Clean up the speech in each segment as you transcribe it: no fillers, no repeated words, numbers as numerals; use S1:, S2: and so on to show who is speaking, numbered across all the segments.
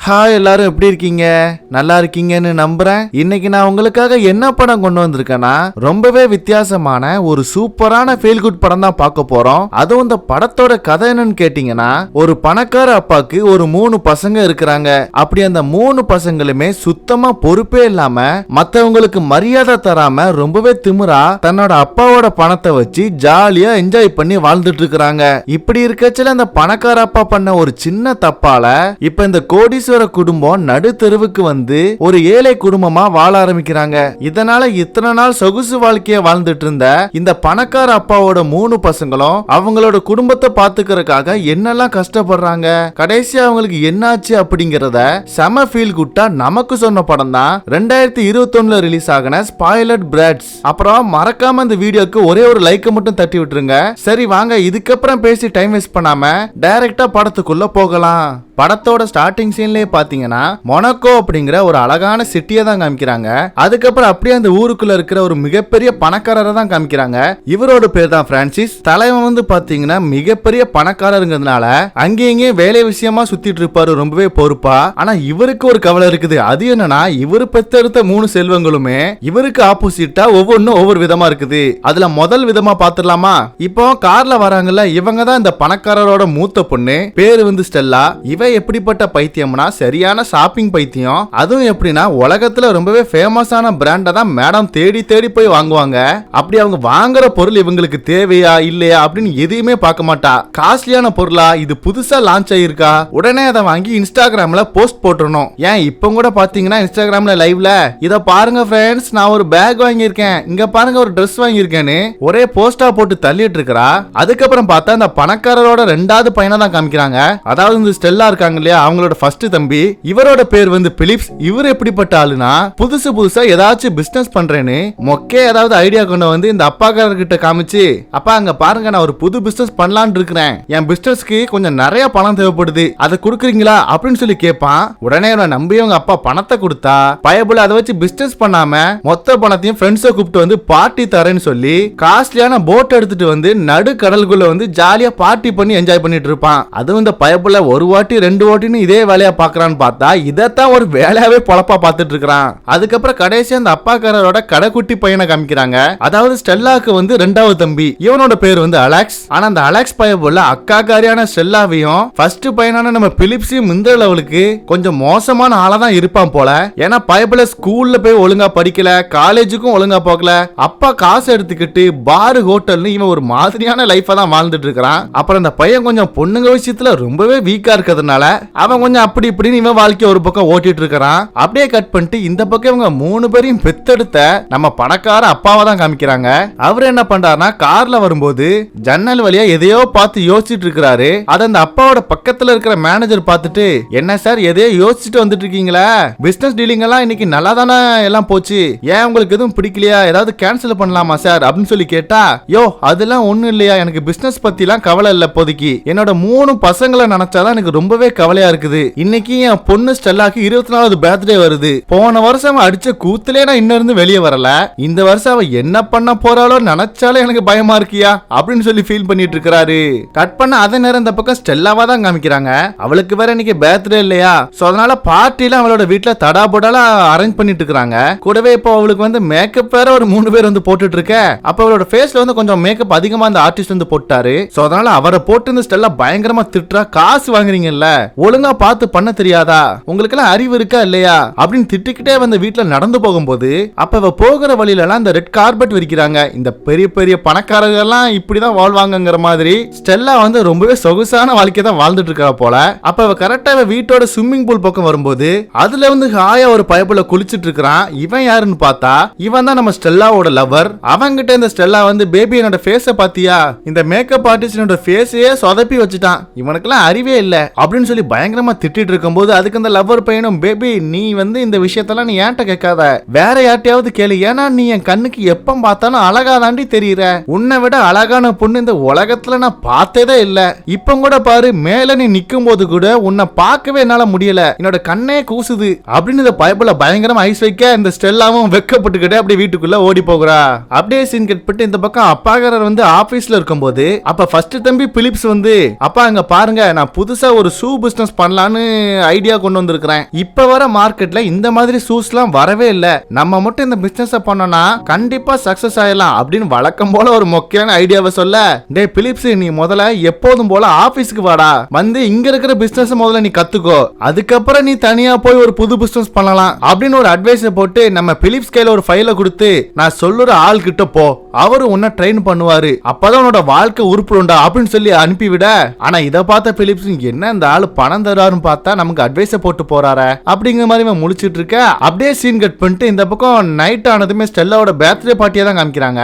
S1: Hi, எல்லாரும் எப்படி இருக்கீங்க? நல்லா இருக்கீங்கன்னு நம்புறேன். இன்னைக்கு நான் உங்களுக்காக என்ன படம் கொண்டு வந்திருக்கேன்னா, ரொம்பவே வித்தியாசமான ஒரு சூப்பரான ஃபீல் குட் படம் தான் பார்க்க போறோம். அதுவும் இந்த படத்தோட கதை என்னன்னு கேட்டீங்கன்னா, ஒரு பணக்கார அப்பாக்கு ஒரு 3 பசங்க இருக்கிறாங்க. அப்படி அந்த 3 பசங்களுமே சுத்தமா பொறுப்பே இல்லாம மத்தவங்களுக்கு மரியாதை தராம ரொம்பவே திமிரா தன்னோட அப்பாவோட பணத்தை வச்சு ஜாலியா என்ஜாய் பண்ணி வாழ்ந்துட்டு இருக்கிறாங்க. இப்படி இருக்கச்சல அந்த பணக்கார அப்பா பண்ண ஒரு சின்ன தப்பால இப்ப இந்த கோடீஸ்வர குடும்பம் நடு தெருவுக்கு வந்து ஒரு ஏழை குடும்பமா வாழ ஆரம்பிக்கிறாங்க. இதனால இத்தனை நாள் சொகுசு வாழ்க்கைய வாழ்ந்துட்டு இருந்த இந்த பணக்கார அப்பாவோட 3 பசங்களும் அவங்களோட குடும்பத்தை பாத்துக்கிறதுக்காக என்னெல்லாம் கஷ்டப்படுறாங்க, கடைசியா அவங்களுக்கு என்னாச்சு அப்படிங்கறத செம ஃபீல் குட்டா நமக்கு சொன்ன படம் தான் 2021 ரிலீஸ் ஆகின ஸ்பாயிலட் பிராட்ஸ். அப்புறம் மறக்காம இந்த வீடியோக்கு ஒரே ஒரு லைக் மட்டும் தட்டி விட்டுருங்க. சரி வாங்க, இதுக்கப்புறம் பேசி டைம் வேஸ்ட் பண்ணாம டைரக்டா படத்துக்குள்ள போகலாம். படத்தோட ஸ்டார்டிங் சீன்லயே பாத்தீங்கன்னா மொனாக்கோ அப்படிங்கிற ஒரு அழகான சிட்டியை தான் காமிக்கிறாங்க. அதுக்கப்புறம் அப்படியே அந்த ஊருக்குள்ள இருக்கிற ஒரு மிகப்பெரிய பணக்காரரை தான் காமிக்கிறாங்க. இவரோட பேர் தான் பிரான்சிஸ். தலைவன் வந்து பாத்தீங்கன்னா மிகப்பெரிய பணக்காரருங்கிறதுனால அங்கேயும் வேலை விஷயமா சுத்திட்டு இருப்பாரு, ரொம்பவே பொறுப்பா. ஆனா இவருக்கு ஒரு கவலை இருக்குது. அது என்னன்னா, இவரு பெத்தெடுத்த 3 செல்வங்களுமே இவருக்கு ஆப்போசிட்டா ஒவ்வொன்றும் ஒவ்வொரு விதமா இருக்குது. அதுல முதல் விதமா பாத்துடலாமா? இப்போ கார்ல வராங்கல்ல, இவங்க தான் இந்த பணக்காரரோட மூத்த பொண்ணு. பேரு வந்து ஸ்டெல்லா. இவ எப்படிப்பட்ட பைத்தியம்னா சரியான ஷாப்பிங் பைத்தியம். அதுவும் எப்படின்னா, உலகத்துல ரொம்பவே ஃபேமஸான பிராண்ட தான் மேடம் தேடி தேடி போய் வாங்குவாங்க. அப்படி அவங்க வாங்குற பொருள் இவங்களுக்கு தேவையா இல்லையா அப்படின்னு எதையுமே பார்க்க மாட்டா. காஸ்ட்லியான பொருளா, இது புதுசா லான்ச் ஆயிருக்கா, உடனே அதை வாங்கி இன்ஸ்டாகிராம்ல போஸ்ட் போட்டுறணும். ஏன் இப்ப கூட பாத்தீங்கன்னா இன்ஸ்டாகிராம்ல லைவ்ல இத பாருங்க ஃப்ரெண்ட்ஸ், நான் ஒரு பேக் வாங்கியிருக்கேன், இங்க பாருங்க ஒரு ட்ரெஸ் வாங்கியிருக்கேன்னு ஒரே போஸ்டா போட்டு தள்ளிட்டு இருக்கா. அதுக்கப்புறம் பார்த்தா அந்த பணக்காரரோட 2வது பையனை தான் காமிக்கிறாங்க. அதாவது இந்த ஸ்டெல்லா இருக்காங்க இல்லையா, அவங்களோட ஃபர்ஸ்ட் தம்பி. இவரோட பேர் வந்து பிலிப்ஸ். இவர் எப்படிப்பட்ட ஆளுனா, புதுசா ஏதாச்சும் பிசினஸ் பண்றேன்னு மொக்கே ஏதாவது ஐடியா கொண்டு வந்து இந்த அப்பாக்காரர்கிட்ட காமிச்சு, அப்பா அங்க பாருங்க நான் ஒரு புது பிசினஸ் பண்ணலான்னு இருக்கிறேன், என் பிசினஸ்க்கு கொஞ்சம் நிறைய பணம் தேவைப்படுது, அதை கொடுக்குறீங்களா அப்படின்னு சொல்லி கேட்பான். உடனே நம்பி அவங்க அப்பா பணத்தை கொடுத்தா பயபுல அதை வச்சு பிசினஸ் பண்ணாம மொத்த பணத்தையும் ஃப்ரெண்ட்ஸை கூப்பிட்டு வந்து பார்ட்டி தரேன்னு சொல்லி காஸ்ட்லியான போட் எடுத்துட்டு வந்து நடு கடலுக்குள்ள வந்து ஜாலியா பார்ட்டி பண்ணி என்ஜாய் பண்ணிட்டு இருப்பான். அதுவும் இந்த பயபுல ஒரு வாட்டி 2 வாட்டின்னு இதே வேலையா பாக்குறான்னு பார்த்தா இதத்தான் ஒரு வேலையாவே பொழப்பா பார்த்துட்டு இருக்கான். அதுக்கப்புறம் கடைசியா அந்த அப்பாக்காரரோட கடைக்குட்டி பையனை காமிக்கிறாங்க. அதாவது ஸ்டெல்லாக்கு வந்து 2வது தம்பி. இவனோட பேர் வந்து அலெக்ஸ். ஆனா அந்த அலெக்ஸ் பயபுல அக்காக்காரியான ஸ்டெல்லாவையும் ஃபர்ஸ்ட் பையனான நம்ம பிலிப்ஸையும் இந்த லெவலுக்கு கொஞ்சம் மோசமான ஆளா தான் இருப்பான் போல. ஏன்னா பயபுல ஸ்கூல்ல போய் ஒழுங்கா படிக்கல, காலேஜுக்கும் ஒழுங்கா போகல, அப்பா காசு எடுத்துக்கிட்டு பாரு ஹோட்டல்னு இவன் ஒரு மாதிரியான லைஃபா தான் வாழ்ந்துட்டு இருக்கான். அப்புறம் அந்த பையன் கொஞ்சம் பொண்ணுங்க விஷயத்துல ரொம்பவே வீக்கா இருக்கிறதுனால அவன் கொஞ்சம் அப்படி இப்படின்னு இவன் வாழ்க்கை ஒரு பக்கம் ஓட்டிட்டு இருக்கிறான். அப்படியே கட் பண்ணிட்டு இந்த பக்கம் இவங்க 3 பேரையும் பெத்தெடுத்த நம்ம பணக்கார அப்பாவை தான் காமிக்கிறாங்க. அவர் என்ன பண்றாருன்னா, கார்ல வரும்போது ஜன்னல் வழியா எதையோ பார்த்து யோசிச்சுட்டு இருக்கிறாரு. அத அந்த அப்பாவோட பக்கத்துல இருக்கிற மேனேஜர் பார்த்துட்டு, என்ன சார் எதையோ யோசிச்சுட்டு வந்துட்டு இருக்கீங்களா, பிசினஸ் டீலிங் எல்லாம் இன்னைக்கு நல்லா தானே எல்லாம் போச்சு, ஏன் உங்களுக்கு எதுவும் பிடிக்கலையா, ஏதாவது கேன்சல் பண்ணலாமா சார் அப்படின்னு சொல்லி கேட்டா, யோ அதெல்லாம் ஒண்ணும் இல்லையா, எனக்கு பிசினஸ் பத்தி எல்லாம் கவலை இல்ல, இப்போதைக்கு என்னோட 3 பசங்களை நினைச்சாதான் எனக்கு ரொம்பவே கவலையா இருக்குது. இன்னைக்கு என் பொண்ணு ஸ்டெல்லாக்கு 24வது பர்த்டே வருது. போன வருஷம் அடிச்ச கூத்துலே நான் இன்னும் இருந்து வெளியே வரல. இந்த வருஷம் அவ என்ன பண்ண போறாளோ நினைச்சாலே எனக்கு பயமா இருக்கியா அப்படின்னு சொல்லி ஃபீல் பண்ணிட்டு இருக்காரு. கட் பண்ண அதே நேரம் இந்த பக்கம் ஸ்டெல்லாவா தான் காமிக்கிறாங்க. அவளுக்கு வேற இன்னைக்கு பர்த்டே இல்லையா, சோ அதனால பார்ட்டில அவளோட வீட்டுல தடா போடால அரேஞ்ச் பண்ணிட்டு இருக்காங்க. கூடவே இப்போ அவளுக்கு வந்து மேக்கப் வேற ஒரு 3 பேர் வந்து போட்டுட்டு இருக்க. அப்ப அவளோட ஃபேஸ்ல வந்து கொஞ்சம் மேக்கப் அதிகமா அந்த ஆர்டிஸ்ட் வந்து போட்டாரு. சோ அதனால அவரை போட்டு இந்த ஸ்டெல்லா பயங்கரமா திட்டுறா, காசு வாங்குறீங்கல்ல, ஒழுங்கா பார்த்து பண்ண தெரியாதா, உங்களுக்கு எல்லாம் அறிவு இருக்கா இல்லையா அப்படின்னு திட்டிக்கிட்டே வந்து வீட்டுல நடந்து போகும்போது அப்ப அவ போகிற வழியில எல்லாம் இந்த ரெட் கார்பெட் விரிக்கிறாங்க. இந்த பெரிய பெரிய பணக்காரர்கள் எல்லாம் இப்படிதான் வாழ்வாங்கிற மாதிரி ஸ்டெல்லா வந்து ரொம்பவே சொகுசான வாழ்க்கை தான் வாழ்ந்துட்டு இருக்கா போல. அப்ப அவ கரெக்டா வீட்டோட ஸ்விம்மிங் பூல் பக்கம் வரும்போது அதுல வந்து ஹாயா ஒரு பைப்புல குளிச்சிட்டு இருக்கான். இவன் யாருன்னு பார்த்தா இவன் தான் நம்ம ஸ்டெல்லாவோட லவர். அவங்கிட்ட இந்த ஸ்டெல்லா வந்து, பேபி என்னோட ஃபேஸ பாத்தியா, இந்த மேக்கப் ஆர்டிஸ்டோட ஃபேஸையே சொதப்பி வச்சுட்டான், இவனுக்கெல்லாம் அறிவே இல்ல அப்படின்னு சொல்லி பயங்கரமா திட்டிட்டு இருக்கும்போது அதுக்கு அந்த லவ்வர் பையனும், பேபி நீ வந்து இந்த விஷயத்தெல்லாம் நீ ஏன்ட்ட கேட்காத, வேற யார்ட்டையாவது கேளு, ஏன்னா நீ என் கண்ணுக்கு எப்ப பார்த்தாலும் அழகா தாண்டி தெரியுற, உன்னை விட அழகான பொண்ணு இந்த உலகத்துல நான் பார்த்ததே இல்ல, இப்ப கூட பாரு மேல நீ நிக்கும் போது கூட உன்னை பார்க்கவே என்னால முடியல, என்னோட கண்ணே கூசுது அப்படின்னு இந்த பைபிள பயங்கரமா ஐஸ் வைக்க இந்த ஸ்டெல்லாவும் வெக்கப்பட்டுக்கிட்டே அப்படியே வீட்டுக்குள்ள ஓடி போகிறா. அப்படியே சீன் கட் பண்ணிட்டு இந்த பக்கம் அப்பாக்காரர் வந்து ஆபீஸ்ல இருக்கும்போது அப்ப ஃபர்ஸ்ட் தம்பி பிலிப்ஸ் வந்து, அப்பா அங்க பாருங்க நான் புதுசா ஒரு ஷூ பிசினஸ் பண்ணலான்னு ஐடியா கொண்டு வந்திருக்கிறேன். இப்ப வர மார்க்கெட்ல இந்த மாதிரி ஷூஸ்லாம் வரவே இல்ல. நம்ம மட்டும் இந்த பிசினஸ் பண்ணோம்னா கண்டிப்பா சக்சஸ் ஆயிடலாம் அப்படின்னு வழக்கம் போல ஒரு மொக்கையான ஐடியாவை சொல்ல, டேய் பிலிப்ஸ், நீ முதல்ல எப்போதும் போல ஆபீஸ்க்கு வாடா, வந்து இங்க இருக்கிற பிசினஸ் முதல்ல நீ கத்துக்கோ, அதுக்கப்புறம் நீ தனியா போய் ஒரு புது பிசினஸ் பண்ணலாம் அப்படின்னு ஒரு அட்வைஸ் போட்டு நம்ம பிலிப்ஸ் கையில ஒரு ஃபைலை கொடுத்து, நான் சொல்லுற ஆள் கிட்ட போ, அவரு உன்னை ட்ரெயின் பண்ணுவாரு, அப்பதான் உன்னோட வாழ்க்கை உருப்பிடும்டா அப்படின்னு சொல்லி அனுப்பிவிட. ஆனா இதை பார்த்த பிலிப்ஸ், என்ன இந்த ஆளு பணம் தருவாருன்னு பார்த்தா நமக்கு அட்வைஸ போட்டு போறாரு அப்படிங்கிற மாதிரி முழிச்சிட்டு இருக்க. அப்படியே சீன் கட் பண்ணிட்டு இந்த பக்கம் நைட் ஆனதுமே ஸ்டெல்லாவோட பர்த்டே பார்ட்டியா தான் காமிக்கிறாங்க.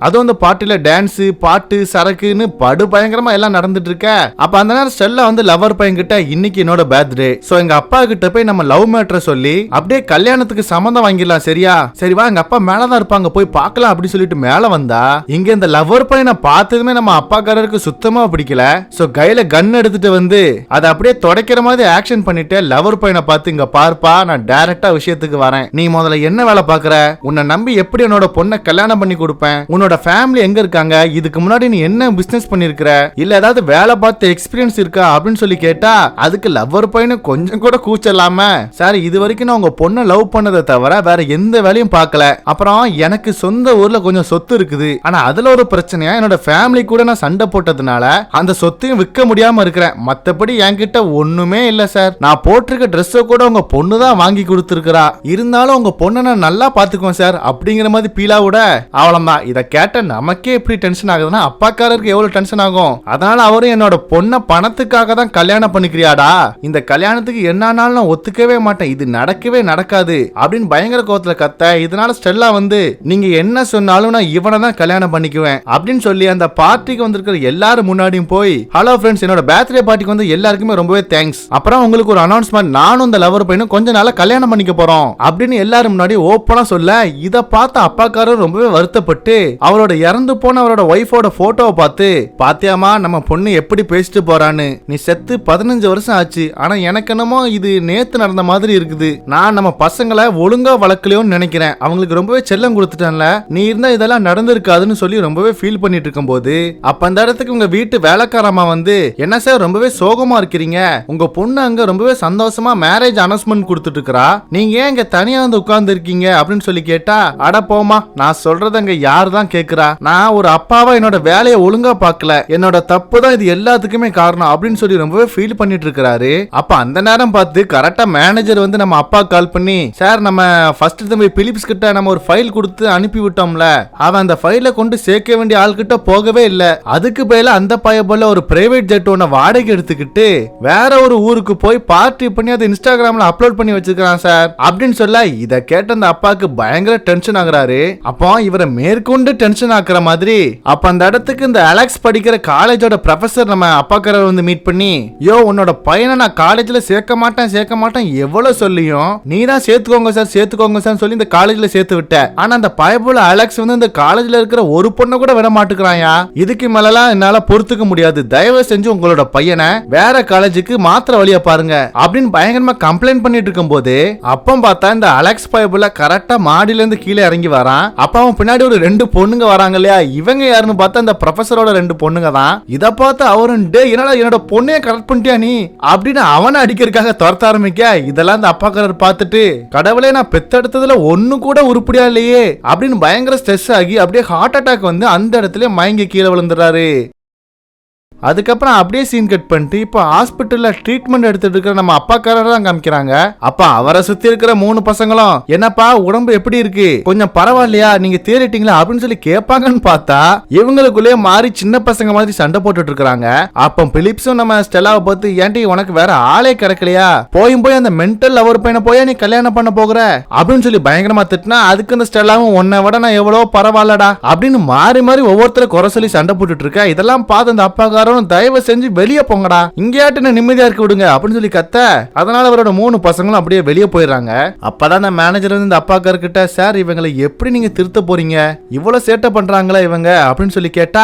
S1: அதுவும் அந்த பார்ட்டில டான்ஸ், பாட்டு, சரக்குன்னு படு பயங்கரமா எல்லாம் நடந்துட்டு இருக்க. அப்ப அந்த நேரம் ஸ்டெல்லா வந்து லவர் பையன் கிட்ட, இன்னைக்கு என்னோட பர்த்டே, சோ எங்க அப்பா கிட்ட போய் நம்ம லவ் மேட்டரை சொல்லி அப்படியே கல்யாணத்துக்கு சம்மந்தம் வாங்கிடலாம், சரியா? சரி வா, எங்க அப்பா மேலதான் இருப்பாங்க, போய் பார்க்கலாம் அப்படி சொல்லிட்டு மேல வந்தா, இங்க இந்த லவர் பையனை பார்த்ததுமே நம்ம அப்பாக்காரருக்கு சுத்தமா பிடிக்கல. சோ கையில கன் எடுத்துட்டு வந்து அதை அப்படியே தொடக்கிற மாதிரி ஆக்ஷன் பண்ணிட்டு லவர் பையனை பார்த்து, இங்க பார்ப்பா, நான் டைரக்டா விஷயத்துக்கு வரேன், நீ முதல்ல என்ன வேலை பாக்குற, உன்னை நம்பி எப்படி என்னோட பொண்ணை கல்யாணம் பண்ணி கொடுப்பேன், உன்னோட ஃபேமிலி எங்க இருக்காங்க, இதுக்கு முன்னாடி நீ என்ன பிசினஸ் பண்ணிருக்கிற, இல்ல ஏதாவது வேலை பார்த்த எக்ஸ்பீரியன்ஸ் இருக்கா அப்படின்னு சொல்லி கேட்டா, அதுக்கு லவ்வர் பையனு கொஞ்சம் கூட கூச்சலாம, சார் இது வரைக்கும் நான் உங்க பொண்ணை லவ் பண்ணதை தவிர வேற எந்த வேலையும் பார்க்கல, அப்புறம் எனக்கு சொந்த ஊர்ல கொஞ்சம் சொத்து இருக்குது, ஆனா அதுல ஒரு பிரச்சனையா என்னோட ஃபேமிலி கூட நான் சண்டை போட்டதுனால அந்த சொத்தையும் விற்க முடியாம இருக்கிறேன், மத்தபடி என்கிட்ட ஒண்ணுமே இல்ல சார், நான் போட்டிருக்க ட்ரெஸ்ஸை கூட உங்க பொண்ணு தான் வாங்கி கொடுத்துருக்கா, இருந்தாலும் உங்க பொண்ணை நான் நல்லா பாத்துக்குவேன் சார் அப்படிங்கிற மாதிரி பீலா விட, அவ்வளவுதான். இதை கேட்ட நமக்கே எப்படி டென்ஷன் ஆகுதுன்னா அப்பாக்காரருக்கு எவ்வளவு டென்ஷன் ஆகும். அதனால அவரும் என்னோட பொண்ணை பணத்துக்காக தான் கல்யாணம் பண்ணிக்கிறியாடா, இந்த கல்யாணத்துக்கு என்னானாலும் நான் ஒத்துக்கவே மாட்டேன், இது நடக்கவே நடக்காது அப்படின்னு பயங்கர கோவத்துல கத்த. இதனால ஸ்டெல்லா வந்து, நீங்க என்ன சொன்னாலும் நான் இவனை தான் கல்யாணம் பண்ணிக்குவேன் அப்படின்னு சொல்லி அந்த பார்ட்டிக்கு வந்திருக்கிற எல்லாரும் முன்னாடியும் போய், ஹலோ ஃப்ரெண்ட்ஸ், என்னோட பர்த்டே பார்ட்டிக்கு வந்து எல்லாருக்குமே ரொம்பவே தேங்க்ஸ், அப்புறம் உங்களுக்கு ஒரு அனௌன்ஸ்மெண்ட், நானும் இந்த லவர் பையனும் கொஞ்ச நாளா கல்யாணம் பண்ணிக்க போறோம் அப்படின்னு எல்லாரும் முன்னாடி ஓப்பனா சொல்ல, இதை பார்த்த அப்பாக்காரர் ரொம்பவே வருத்தப்பட்டு அவரோட இறந்து போன அவரோட ஒய்ஃபோட போட்டோவை பார்த்து, பாத்தியாமா நம்ம பொண்ணு எப்படி பேசிட்டு போறான்னு, நீ செத்து 15 வருஷம் ஆச்சு, ஆனா எனக்கு என்னமோ இது நேத்து நடந்த மாதிரி இருக்குது, நான் நம்ம பசங்களை ஒழுங்கா வளர்க்கலையோன்னு நினைக்கிறேன், அவங்களுக்கு ரொம்பவே செல்லம் கொடுத்துட்டேன்ல, நீ இருந்தா இதெல்லாம் நடந்திருக்காதுன்னு சொல்லி ரொம்பவே ஃபீல் பண்ணிட்டு இருக்கும் போது, அப்ப அந்த இடத்துக்கு உங்க வீட்டு வேலைக்காரமா வந்து, என்ன சார் ரொம்பவே சோகமா இருக்கிறீங்க, உங்க பொண்ணு அங்க ரொம்பவே சந்தோஷமா மேரேஜ் அனௌன்ஸ்மெண்ட் கொடுத்துட்டு இருக்கா, நீங்க ஏன் இங்க தனியா வந்து உட்கார்ந்து இருக்கீங்க அப்படின்னு சொல்லி கேட்டா, அட போமா, நான் சொல்றது அங்க யார் தான் கேக்குறா, நான் ஒரு அப்பாவா என்னோட வேலையை ஒழுங்கா பார்க்கல, என்னோட தப்பு தான் இது எல்லாத்துக்குமே காரணம் அப்படின்னு சொல்லி ரொம்பவே ஃபீல் பண்ணிட்டு இருக்காரு. அப்ப அந்த நேரம் பார்த்து கரெக்டா மேனேஜர் வந்து நம்ம அப்பா கால் பண்ணி, சார் நம்ம ஃபர்ஸ்ட் தம்பி பிலிப்ஸ் கிட்ட நம்ம ஒரு ஃபைல் கொடுத்து அனுப்பி விட்டோம்ல, அவன் அந்த ஃபைலை கொண்டு சேர்க்க வேண்டிய ஆள் கிட்ட போகவே இல்ல, அதுக்கு பதிலா அந்த பைய போல ஒரு பிரைவேட் ஜெட் ஒன்ன வாடகை எடுத்துக்கிட்டு வேற ஒரு ஊருக்கு போய் பார்ட்டி பண்ணி அதை இன்ஸ்டாகிராம்ல அப்லோட் பண்ணி வச்சிருக்கான் சார் அப்படின்னு சொல்ல, இத கேட்ட அந்த அப்பாவுக்கு பயங்கர டென்ஷன் ஆகுறாரு. அப்போ இவரை மேற்கொண்டு டென்ஷன் ஆக்குற மாதிரி அப்ப அந்த இடத்துக்கு இந்த அலெக்ஸ் படிக்கிற காலேஜோட ப்ரொஃபசர் நம்ம அப்பாக்காரர் வந்து மீட் பண்ணி, யோ உன்னோட பையனை நான் காலேஜ்ல சேர்க்க மாட்டேன் எவ்வளவு சொல்லியும் நீ தான் சேர்த்துக்கோங்க சார் சொல்லி இந்த காலேஜ்ல சேர்த்து விட்ட, ஆனா அந்த பயபுல அலெக்ஸ் வந்து இந்த காலேஜ்ல இருக்கிற ஒரு பொண்ணை கூட விட மாட்டுக்கிறாயா, இதுக்கு மேலாம் என்னால பொறுத்துக்க முடியாது, தயவு செஞ்சு உங்களோட பையனை வேற காலேஜுக்கு மாத்திர வழியா பாருங்க அப்படின்னு பயங்கரமா கம்ப்ளைண்ட் பண்ணிட்டு இருக்கும் போது, அப்ப பார்த்தா இந்த அலெக்ஸ் பயபுல கரெக்டா மாடியில இருந்து கீழே இறங்கி வரான். அப்ப அவன் பின்னாடி ஒரு 2 பொண்ணுங்க வராங்க இல்லையா, இவங்க யாருன்னு பார்த்தா அந்த ப்ரொஃபசரோட 2 பொண்ணுங்க தான். இத பார்த்து அவரும், டே என்னடா என்னோட பொண்ணைய கரெக்ட் பண்ணிட்டியா நீ அப்படின்னு அவனை அடிக்கிறதுக்காக துரத்த ஆரம்பிக்க, இதெல்லாம் அந்த அப்பாக்காரர் பார்த்துட்டு, கடவுளே நான் பெத்தெடுத்ததுல ஒண்ணு கூட உருப்படியா இல்லையே அப்படின்னு பயங்கர ஸ்ட்ரெஸ் ஆகி அப்படியே ஹார்ட் அட்டாக் வந்து அந்த இடத்துல மயங்கி கீழே விழுந்துறாரு. அதுக்கப்புறம் அப்படியே சீன் கட் பண்ணிட்டு இப்போ ஹாஸ்பிட்டல்ல ட்ரீட்மெண்ட் எடுத்துட்டு இருக்கிற நம்ம அப்பாக்காரர் தான் காமிக்கிறாங்க. அப்ப அவரை சுத்தி இருக்கிற 3 பசங்களும், என்னப்பா உடம்பு எப்படி இருக்கு, கொஞ்சம் பரவாயில்லையா, நீங்க தேறிட்டீங்களா அப்படின்னு சொல்லி கேட்பாங்கன்னு பார்த்தா இவங்களுக்குள்ளே மாறி சின்ன பசங்க மாதிரி சண்டை போட்டுட்டு இருக்காங்க. அப்ப பிலிப்ஸும் நம்ம ஸ்டெல்லாவை பார்த்து, ஏன்டி உனக்கு வேற ஆளே கிடைக்கலையா, போய் அந்த மென்டல் லவர் பையனை போய் நீ கல்யாணம் பண்ண போகிற அப்படின்னு சொல்லி பயங்கரமா திட்டினா, அதுக்கு அந்த ஸ்டெல்லாவும் உன்னை விட நான் எவ்வளவு பரவாயில்லடா அப்படின்னு மாறி மாறி ஒவ்வொருத்தரை குறை சொல்லி சண்டை போட்டுட்டு இருக்க. இதெல்லாம் பார்த்து அந்த அப்பாக்காரர், தயவு செஞ்சு வெளியே போங்கடா, இங்கேயாட்டு நிம்மதியா இருக்க விடுங்க அப்படின்னு சொல்லி கத்த. அதனால அவரோட 3 பசங்களும் அப்படியே வெளியே போயிடுறாங்க. அப்பதான் அந்த மேனேஜர் வந்து இந்த அப்பாக்கார கிட்ட, சார் இவங்களை எப்படி நீங்க திருத்த போறீங்க, இவ்வளவு சேட்டை பண்றாங்களா இவங்க அப்படின்னு சொல்லி கேட்டா,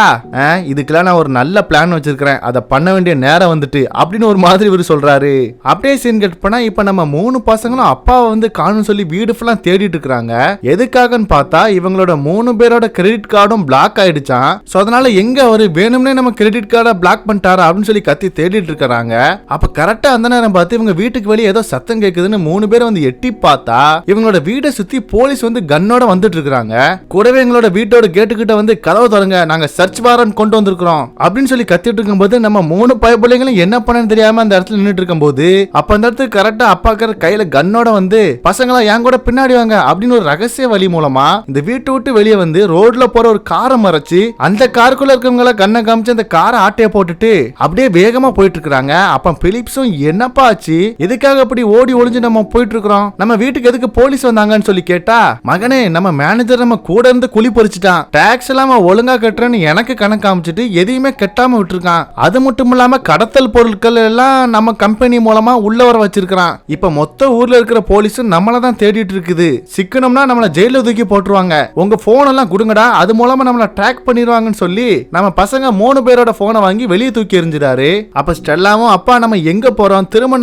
S1: இதுக்கெல்லாம் நான் ஒரு நல்ல பிளான் வச்சிருக்கிறேன், அதை பண்ண வேண்டிய நேரம் வந்துட்டு அப்படின்னு ஒரு மாதிரி இவர் சொல்றாரு. அப்படியே சீன் கட் பண்ணா இப்ப நம்ம 3 பசங்களும் அப்பாவை வந்து காணும் சொல்லி வீடு ஃபுல்லா தேடிட்டு இருக்காங்க. எதுக்காகன்னு பார்த்தா இவங்களோட 3 பேரோட கிரெடிட் கார்டும் பிளாக் ஆயிடுச்சான். சோ அதனால எங்க அவரு வேணும்னே நம்ம கிரெடிட் கார்டை பிளாக் பண்ணிட்டாரா அப்படின்னு சொல்லி கத்தி தேடிட்டு இருக்காங்க. அப்ப கரெக்டா அந்த நேரம் பார்த்து இவங்க வீட்டுக்கு வெளியே ஏதோ சத்தம் கேக்குதுன்னு 3 பேர் வந்து எட்டி பார்த்தா இவங்களோட வீட்டை சுத்தி போலீஸ் வந்து கன்னோட வந்துட்டு இருக்காங்க. கூடவே எங்களோட வீட்டோட கேட்டு கிட்ட வந்து கதவு திறங்க, நாங்க சர்ச் வாரண்ட் கொண்டு வந்திருக்கிறோம் அப்படின்னு சொல்லி கத்திட்டு இருக்கும்போது நம்ம 3 பயப்பிள்ளைங்களும் என்ன பண்ணன்னு தெரியாம அந்த இடத்துல நின்னுட்டு இருக்கும்போது அப்ப அந்த இடத்துக்கு கரெக்டா அப்பாக்கார கையில கன்னோட வந்து பசங்களா என் கூட பின்னாடி வாங்க அப்படின்னு ஒரு ரகசிய வழி மூலமா இந்த வீட்டை விட்டு வெளியே வந்து ரோட்ல போற ஒரு காரை மறைச்சு அந்த காருக்குள்ள இருக்கவங்கள கண்ணை காமிச்சு அந்த காரை ஆட்டைய போட்டுட்டு அப்படியே வேகமா போயிட்டு இருக்காங்க. அப்ப பிலிப்ஸும் என்னப்பா ஆச்சு, எதுக்காக அப்படி ஓடி ஒளிஞ்சு நம்ம போயிட்டு இருக்கிறோம், நம்ம வீட்டுக்கு எதுக்கு போலீஸ் வந்தாங்கன்னு சொல்லி கேட்டா, மகனே நம்ம மேனேஜர் நம்ம கூட இருந்து குழி பறிச்சுட்டான், டாக்ஸ் எல்லாம் ஒழுங்கா கட்டுறேன்னு எனக்கு கணக்கு காமிச்சிட்டு எதையுமே கட்டாம விட்டுருக்கான், அது மட்டும் இல்லாம கடத்தல் பொருட்கள் எல்லாம் நம்ம கம்பெனி மூலமா உள்ள வர வச்சிருக்கான். இப்ப மொத்த ஊர்ல இருக்கிற போலீஸும் நம்மள தான் தேடிட்டு இருக்குது, சிக்கனம்னா நம்மள ஜெயில தூக்கி போட்டுருவாங்க, உங்க போன் எல்லாம் கொடுங்கடா, அது மூலமா நம்மள ட்ராக் பண்ணிடுவாங்கன்னு சொல்லி நம்ம பசங்க 3 பேரோட போனை வாங்கி வெளியே தூக்கி எறிஞ்சிடாரு. அப்ப ஸ்டெல்லாவும் அப்பா நம்ம எங்க போறோம், திரும்ப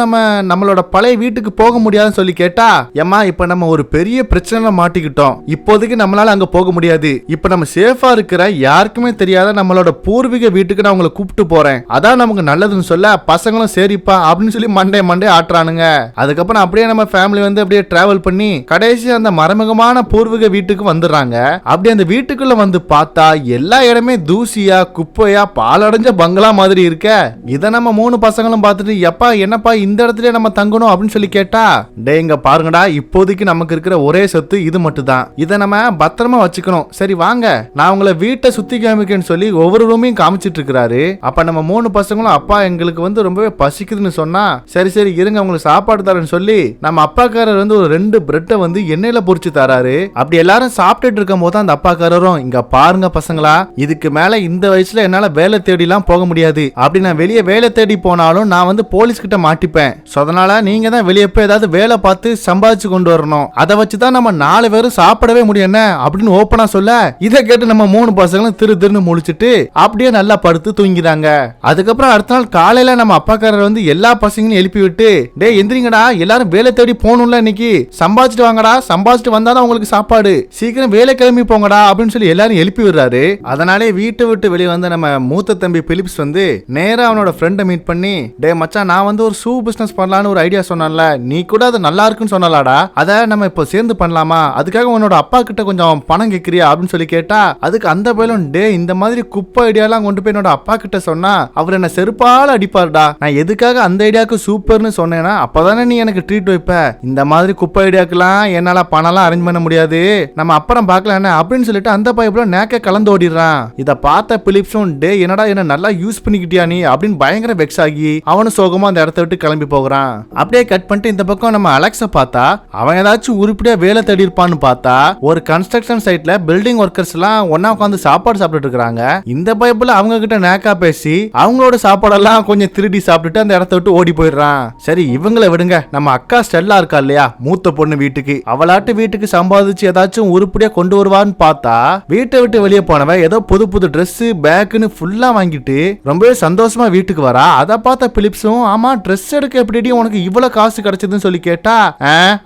S1: நம்மளோட பழைய வீட்டுக்கு போக முடியாதுன்னு சொல்லி கேட்டா, ஏமா இப்ப நம்ம ஒரு பெரிய பிரச்சனை மாட்டிக்கிட்டோம், இப்போதைக்கு நம்மளால அங்க போக முடியாது, இப்ப நம்ம சேஃபா இருக்கிற யாருக்குமே தெரியாத நம்மளோட பூர்வீக வீட்டுக்கு நான் உங்களை கூப்பிட்டு போறேன், அதான் நமக்கு நல்லதுன்னு சொல்ல பசங்களும் சரிப்பா அப்படின்னு சொல்லி மண்டே ஆட்டுறானுங்க. அதுக்கப்புறம் அப்படியே நம்ம ஃபேமிலி வந்து அப்படியே டிராவல் பண்ணி கடைசி அந்த மறைமுகமான பூர்வீக வீட்டுக்கு வந்துடுறாங்க. அப்படியே அந்த வீட்டுக்குள்ள வந்து பார்த்தா எல்லா இடமே தூசியா குப்பையா பாலடைஞ்ச பங்களா மாதிரி இருக்க. இத நம்ம 3 பசங்களும் பார்த்துட்டு எப்பா என்னப்பா இந்த இடத்துல நம்ம தங்கணும் அப்படின்னு சொல்லி கேட்டா, டேங்க பாருங்கடா இப்போதைக்கு நமக்கு இருக்கிற ஒரே சொத்து இது மட்டும் தான், இதை நம்ம பத்திரமா வச்சுக்கணும், சரி வாங்க நான் உங்களை வீட்டை சுத்தி காமிக்கன்னு சொல்லி ஒவ்வொரு ரூமையும் காமிச்சிட்டு இருக்கிறாரு. அப்ப நம்ம 3 பசங்களும் அப்பா எங்களுக்கு வந்து ரொம்பவே பசிக்குதுன்னு சொன்னா, சரி இருங்க உங்களுக்கு சாப்பாடு தரேன்னு சொல்லி நம்ம அப்பாக்காரர் வந்து ஒரு 2 பிரெட்டை வந்து எண்ணெயில பொரிச்சு தராரு. அப்படி எல்லாரும் சாப்பிட்டுட்டு இருக்கும் போது அந்த அப்பாக்காரரும், இங்க பாருங்க பசங்களா, இதுக்கு மேல இந்த வயசுல என்னால வேலை தேடி எல்லாம் போக முடியாது, அப்படி நான் வெளியே வேலை தேடி போனாலும் நான் வந்து போலீஸ் கிட்ட மாட்டிப்பேன், அதனால நீங்க தான் வெளியே போய் ஏதாவது வேலை பார்த்து சம்பாதிச்சு கொண்டு வரணும், அதை வச்சுதான் நம்ம 4 பேரும் சாப்பிடவே முடியும் அப்படின்னு ஓப்பனா சொல்ல, இதை கேட்டு நம்ம 3 பசங்களும் திருன்னு முழிச்சிட்டு அப்படியே நல்லா படுத்து தூங்கிடாங்க. அதுக்கப்புறம் அடுத்த நாள் காலையில நம்ம அப்பாக்காரர் வந்து எல்லா பசங்களையும் எழுப்பி விட்டு, டே எந்திரிங்கடா எல்லாரும் வேலை தேடி போகணும்ல, இன்னைக்கு சம்பாதிச்சுட்டு வாங்கடா, சம்பாதிச்சுட்டு வந்தாதான் உங்களுக்கு சாப்பாடு, சீக்கிரம் வேலை கிளம்பி போங்கடா அப்படின்னு சொல்லி எல்லாரும் எழுப்பி விடுறாரு. அதனாலே வீட்டை விட்டு வெளியே வந்து நம்ம மூத்த தம்பி பிலிப்ஸ் வந்து நேரா அவனோட ஃப்ரெண்டை மீட் பண்ணி, டே மச்சான் நான் வந்து ஒரு ஷூ பிசினஸ் பண்ணலான்னு ஒரு ஐடியா சொன்னான்ல, நீ கூட அது நல்லா இருக்குன்னு சொன்னாலாடா, அதை நம்ம இப்போ சேர்ந்து பண்ணலாமா, அதுக்காக உன்னோட அப்பா கிட்ட கொஞ்சம் பணம் கேட்கிறியா அப்படின்னு சொல்லி கேட்டா, அதுக்கு அந்த பையலும், டே இந்த மாதிரி குப்பை ஐடியாலாம் கொண்டு போய் என்னோட அப்பா கிட்ட சொன்னா அவர் என்ன செருப்பால அடிப்பாருடா, நான் எதுக்காக அந்த ஐடியாவுக்கு சூப்பர்னு சொன்னேன்னா அப்பதானே நீ எனக்கு ட்ரீட் வைப்ப, இந்த மாதிரி குப்பை ஐடியாக்கெல்லாம் என்னால பணம்லாம் அரேஞ்ச் பண்ண முடியாது, நம்ம அப்புறம் பார்க்கலாம் என்ன அப்படின்னு சொல்லிட்டு அந்த பையப்புல நேக்க கலந்து ஓடிடுறான். இதை பார்த்த பிலிப்ஸும், டே என்னடா என்ன நல்லா யூஸ் பண்ணிக்கிட்டியா நீ அப்படின்னு பயங்கர வெக்ஸ் ஆகி அவனும் சோகமா அந்த இடத்த விட்டு கிளம்பி போகிறான். அப்படியே கட் பண்ணிட்டு இந்த பக்கம் நம்ம அலெக்ஸ பார்த்தா அவன் ஏதாச்சும் உருப்படியா வேலை தேடி இருப்பான்னு பார்த்தா ஒரு கன்ஸ்ட்ரக்ஷன் சைட்ல பில்டிங் ஒர்க்கர்ஸ் எல்லாம் ஒன்னா உட்காந்து சாப்பாடு சாப்பிட்டு இருக்காங்க. இந்த பைப்புல அவங்க கிட்ட நேக்கா பேசி அவங்களோட சாப்பாடெல்லாம் கொஞ்சம் திருடி சாப்பிட்டுட்டு அந்த இடத்த விட்டு ஓடி போயிடுறான். சரி இவங்களை விடுங்க, நம்ம அக்கா ஸ்டெல்லா இருக்கா இல்லையா மூத்த பொண்ணு வீட்டுக்கு, அவளாட்டு வீட்டுக்கு சம்பாதிச்சு ஏதாச்சும் உருப்படியா கொண்டு வருவான்னு பார்த்தா வீட்டை விட்டு வெளியே போனவ ஏதோ புது ட்ரெஸ் பேக்குன்னு ஃபுல்லா வாங்கிட்டு ரொம்பவே சந்தோஷமா வீட்டுக்கு வரா. அதை பார்த்த பிலிப்ஸும், ஆமா ட்ரெஸ் எடுக்க எப்படி உனக்கு இவ்வளவு காசு கிடைச்சதுன்னு சொல்லி கேட்டா,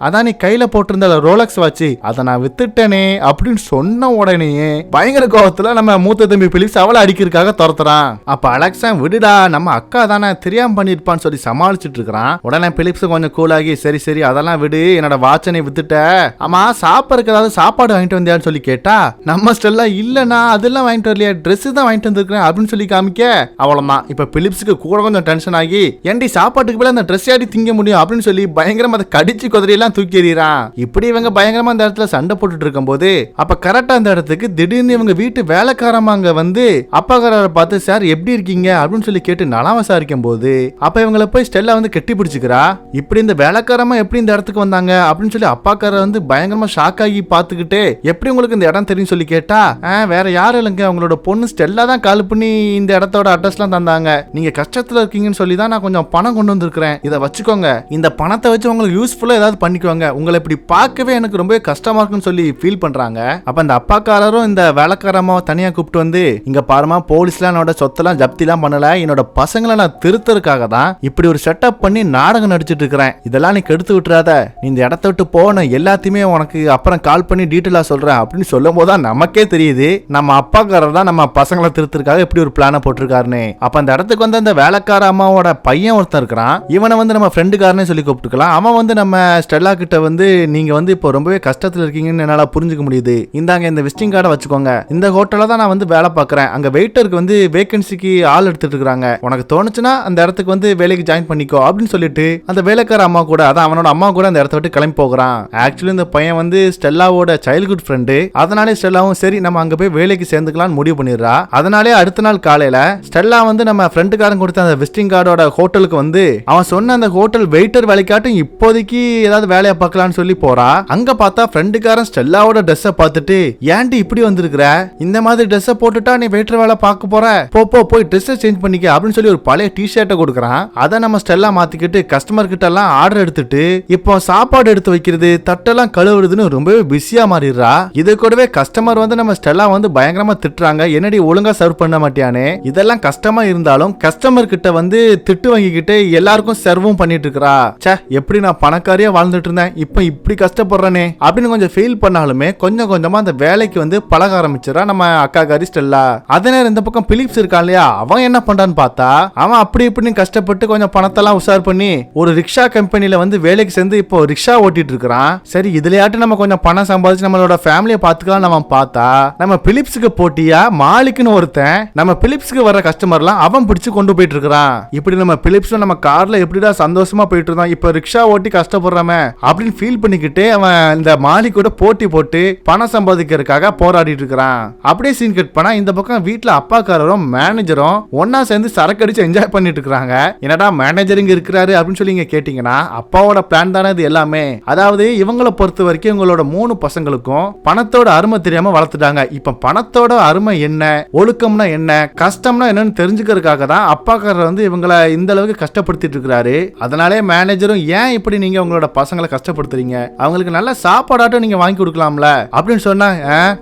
S1: அதான் நீ கையில போட்டிருந்த ரோலக்ஸ் வாட்சி அதை நான் வித்துட்டேனே அப்படின்னு சொன்ன உடனே பயங்கர கோவத்துல நம்ம மூத்த தம்பி பிலிப்ஸ் அவளை அடிக்கிறதுக்காக துரத்துறான். அப்ப அலெக்ஸா, விடுடா நம்ம அக்கா தானே தெரியாம பண்ணிருப்பான்னு சொல்லி சமாளிச்சுட்டு இருக்கிறான். உடனே பிலிப்ஸ் கொஞ்சம் கூலாகி, சரி அதெல்லாம் விடு, என்னோட வாட்சனை வித்துட்ட, ஆமா சாப்பாடுக்கு ஏதாவது சாப்பாடு வாங்கிட்டு வந்தியான்னு சொல்லி கேட்டா, நம்ம ஸ்டெல்லா இல்லனா அதெல்லாம் வாங்கிட்டு வரலையா, ட்ரெஸ் தான் வாங்கிட்டு வந்திருக்கேன் அப்படின்னு சொல்லி காமிக்க, அவ்வளவுதான். இப்ப பிலிப்ஸுக்கு கூட கொஞ்சம் டென்ஷன் ஆகி, ஏண்டி சாப்பாட்டுக்கு போல அந்த ட்ரெஸ் ஆடி திங்க முடியும் அப்படின்னு சொல்லி பயங்கரமா அதை கடிச்சு குதிரையெல்லாம் தூக்கி எறிறான். இப்படி இவங்க பயங்கரமா அந்த இடத்துல சண்டை போட்டுட்டு இருக்கும் போது அப்ப கரெக்டா அந்த இடத்துக்கு திடீர்னு இவங்க வீட்டு வேலைக்காரமாங்க வந்து அப்பாக்காரரை பார்த்து, சார் எப்படி இருக்கீங்க அப்படின்னு சொல்லி கேட்டு நலம் விசாரிக்கும் போது அப்ப இவங்களை போய் ஸ்டெல்லா வந்து கெட்டி பிடிச்சுக்கிறா. இப்படி இந்த வேலைக்காரமா எப்படி இந்த இடத்துக்கு வந்தாங்க அப்படின்னு சொல்லி அப்பாக்காரர் வந்து பயங்கரமா ஷாக் ஆகி பார்த்துக்கிட்டு, எப்படி உங்களுக்கு இந்த இடம் தெரியும் சொல்லி கேட்டா, வேற யாரும் இல்லைங்க, அவங்களோட பொண்ணு ஸ்டெல்லா தான் கால் பண்ணி இந்த இடத்தோட அட்ரஸ்லாம் தந்தாங்க, நீங்க கஷ்டத்துல இருக்கீங்கன்னு சொல்லி தான் நான் கொஞ்சம் பணம் கொண்டு வந்திருக்கிறேன், இதை வச்சுக்கோங்க, இந்த பணத்தை வச்சு உங்களுக்கு யூஸ்ஃபுல்லா ஏதாவது பண்ணிக்குவாங்க, உங்களை இப்படி பார்க்கவே எனக்கு ரொம்ப கஷ்டமா இருக்குன்னு சொல்லி ஃபீல் பண்றாங்க. அப்ப இந்த அப்பாக்காரரும் இந்த வேலைக்காரமாவை தனியா கூப்பிட்டு வந்து, இங்க பாருமா போலீஸ்லாம் என்னோட சொத்தெல்லாம் ஜப்திலாம் பண்ணல, என்னோட பசங்களை நான் திருத்தறதுக்காக தான் இப்படி ஒரு செட்டப் பண்ணி நாடகம் நடிச்சிட்டு இருக்கிறேன், இதெல்லாம் நீ கெடுத்து விட்டுறாத, நீ இந்த இடத்த விட்டு போன எல்லாத்தையுமே உனக்கு அப்புறம் கால் பண்ணி டீட்டெயிலா சொல்றேன் அப்படின்னு சொல்லும் போதுதான் நமக்கே தெரியுது நம்ம அப்பாக்காரர் தான் நம்ம பசங்களை திருத்தறதுக்காக இப்படி ஒரு பிளான போட்டு போட்டிருக்காருன்னு. அப்ப அந்த இடத்துக்கு வந்து அந்த வேலைக்கார அம்மாவோட பையன் ஒருத்தர் இருக்கிறான். இவனை வந்து நம்ம ஃப்ரெண்டுக்காரனே சொல்லி கூப்பிட்டுக்கலாம். அவன் வந்து நம்ம ஸ்டெல்லா கிட்ட வந்து நீங்க வந்து இப்போ ரொம்பவே கஷ்டத்துல இருக்கீங்கன்னு என்னால புரிஞ்சுக்க முடியுது. இந்தாங்க இந்த விசிட்டிங் கார்டை வச்சுக்கோங்க. இந்த ஹோட்டல்ல தான் நான் வந்து வேலை பார்க்கறேன். அங்க வெயிட்டருக்கு வந்து வேகன்சிக்கு ஆள் எடுத்துட்டு இருக்காங்க. உனக்கு தோணுச்சுன்னா அந்த இடத்துக்கு வந்து வேலைக்கு ஜாயின் பண்ணிக்கோ அப்படின்னு சொல்லிட்டு அந்த வேலைக்கார அம்மா கூட அதான் அவனோட அம்மா கூட அந்த இடத்த விட்டு கிளம்பி போகிறான். ஆக்சுவலி இந்த பையன் வந்து ஸ்டெல்லாவோட சைல்ட்ஹுட் ஃப்ரெண்டு. அதனாலே ஸ்டெல்லாவும் சரி நம்ம அங்க போய் வேலைக்கு சேர்ந்துக்கலாம்னு முடிவு பண்ணிடுறா. அதனாலே அடுத்த நாள் காலையில ஸ்டெல்லா வந்து நம்ம ஃப்ரெண்டுக்காரன் கொடுத்த அந்த விசிட்டிங் கார்டோட ஹோட்டலுக்கு வந்து அவன் சொன்ன அந்த ஹோட்டல் வெயிட்டர் வேலைக்காட்டும் இப்போதைக்கு ஏதாவது வேலையை பார்க்கலாம்னு சொல்லி போறா. அங்க பார்த்தா ஃப்ரெண்டுக்காரன் ஸ்டெல்லாவோட ட்ரெஸ்ஸை பார்த்துட்டு ஏன்டி இப்படி வந்திருக்கிற, இந்த மாதிரி ட்ரெஸ்ஸை போட்டுட்டா நீ வெயிட்டர் வேலை பார்க்க போற, போய் ட்ரெஸ்ஸை சேஞ்ச் பண்ணிக்க அப்படின்னு சொல்லி ஒரு பழைய டிஷர்ட்டை கொடுக்குறான். அதை நம்ம ஸ்டெல்லா மாத்திக்கிட்டு கஸ்டமர் கிட்ட எல்லாம் ஆர்டர் எடுத்துட்டு இப்போ சாப்பாடு எடுத்து வைக்கிறது தட்டெல்லாம் கழுவுறதுன்னு ரொம்பவே பிஸியா மாறிடுறா. இது கூடவே கஸ்டமர் வந்து நம்ம ஸ்டெல்லா வந்து பயங்கரமா திட்டுறாங்க, என்னடி ஒழுங்கா சர்வ் பண்ண மாட்டியானே. இதெல்லாம் கஷ்டமா இருந்தாலும் கஸ்டமர் கிட்ட வந்து திட்டு வாங்கிக்கிட்டு எல்லாருக்கும் சர்வும் பண்ணிட்டு இருக்கா. சே எப்படி நான் பணக்காரியா வாழ்ந்துட்டு இருந்தேன், இப்போ இப்படி கஷ்டப்படுறேனே அப்படின்னு கொஞ்சம் ஃபீல் பண்ணாலுமே கொஞ்சம் கொஞ்சமா அந்த வேலைக்கு வந்து பழக ஆரம்பிச்சிடறா நம்ம அக்காக்காரி ஸ்டெல்லா. அதே நேரம் இந்த பக்கம் பிலிப்ஸ் இருக்கான் இல்லையா, அவன் என்ன பண்றான்னு பார்த்தா அவன் அப்படி இப்படின்னு கஷ்டப்பட்டு கொஞ்சம் பணத்தெல்லாம் உஷார் பண்ணி ஒரு ரிக்ஷா கம்பெனில வந்து வேலைக்கு சேர்ந்து இப்போ ரிக்ஷா ஓட்டிட்டு இருக்கிறான். சரி இதுலயாட்டு நம்ம கொஞ்சம் பணம் சம்பாதிச்சு நம்மளோட ஃபேமிலியை பார்த்துக்கலாம் நம்ம பார்த்தா நம்ம பிலிப்ஸுக்கு போட்டியா மாலிக்குன்னு ஒருத்தன் நம்ம பிலிப்ஸுக்கு வர கஸ்டமர்லாம் அவன் பிடிச்சு கொண்டு போயிட்டு இருக்கிறான். இப்படி நம்ம பிலிப்ஸும் நம்ம கார்ல எப்படிடா சந்தோஷமா போயிட்டு இருந்தான், இப்போ ரிக்ஷா ஓட்டி கஷ்டப்படுறாமே அப்படின்னு ஃபீல் பண்ணிக்கிட்டு அவன் இந்த மாலிக்கூட போட்டி போட்டு பணம் சம்பாதிக்கிறதுக்காக போராடிட்டு இருக்கிறான். அப்படியே சீன் கட் பண்ணா இந்த பக்கம் வீட்டுல அப்பாக்காரரும் மேனேஜரும் ஒன்னா சேர்ந்து சரக்கு அடிச்சு என்ஜாய் பண்ணிட்டு இருக்காங்க. என்னடா மேனேஜர் இங்க இருக்கிறாரு அப்படின்னு சொல்லி இங்க கேட்டீங்கன்னா அப்பாவோட பிளான் தானே இது எல்லாமே. அதாவது இவங்களை பொறுத்த வரைக்கும் இவங்களோட 3 பசங்களுக்கும் பணத்தோட அருமை தெரியாம வளர்த்துட்டாங்க. இப்ப பணத்தோட அருமை என்ன, ஒழுக்கம்னா என்ன, கஷ்டம்னா என்னன்னு தெரிஞ்சுக்கிறதுக்காக தான் அப்பாக்காரர் வந்து இவங்களை இந்த அளவுக்கு கஷ்டப்படுத்திட்டு இருக்கிறாரு. அதனாலே மேனேஜரும் ஏன் இப்படி நீங்க உங்களோட பசங்களை கஷ்டப்படுத்துறீங்க, அவங்களுக்கு நல்ல சாப்பாடாட்டும் நீங்க வாங்கி கொடுக்கலாம்ல அப்படின்னு சொன்னா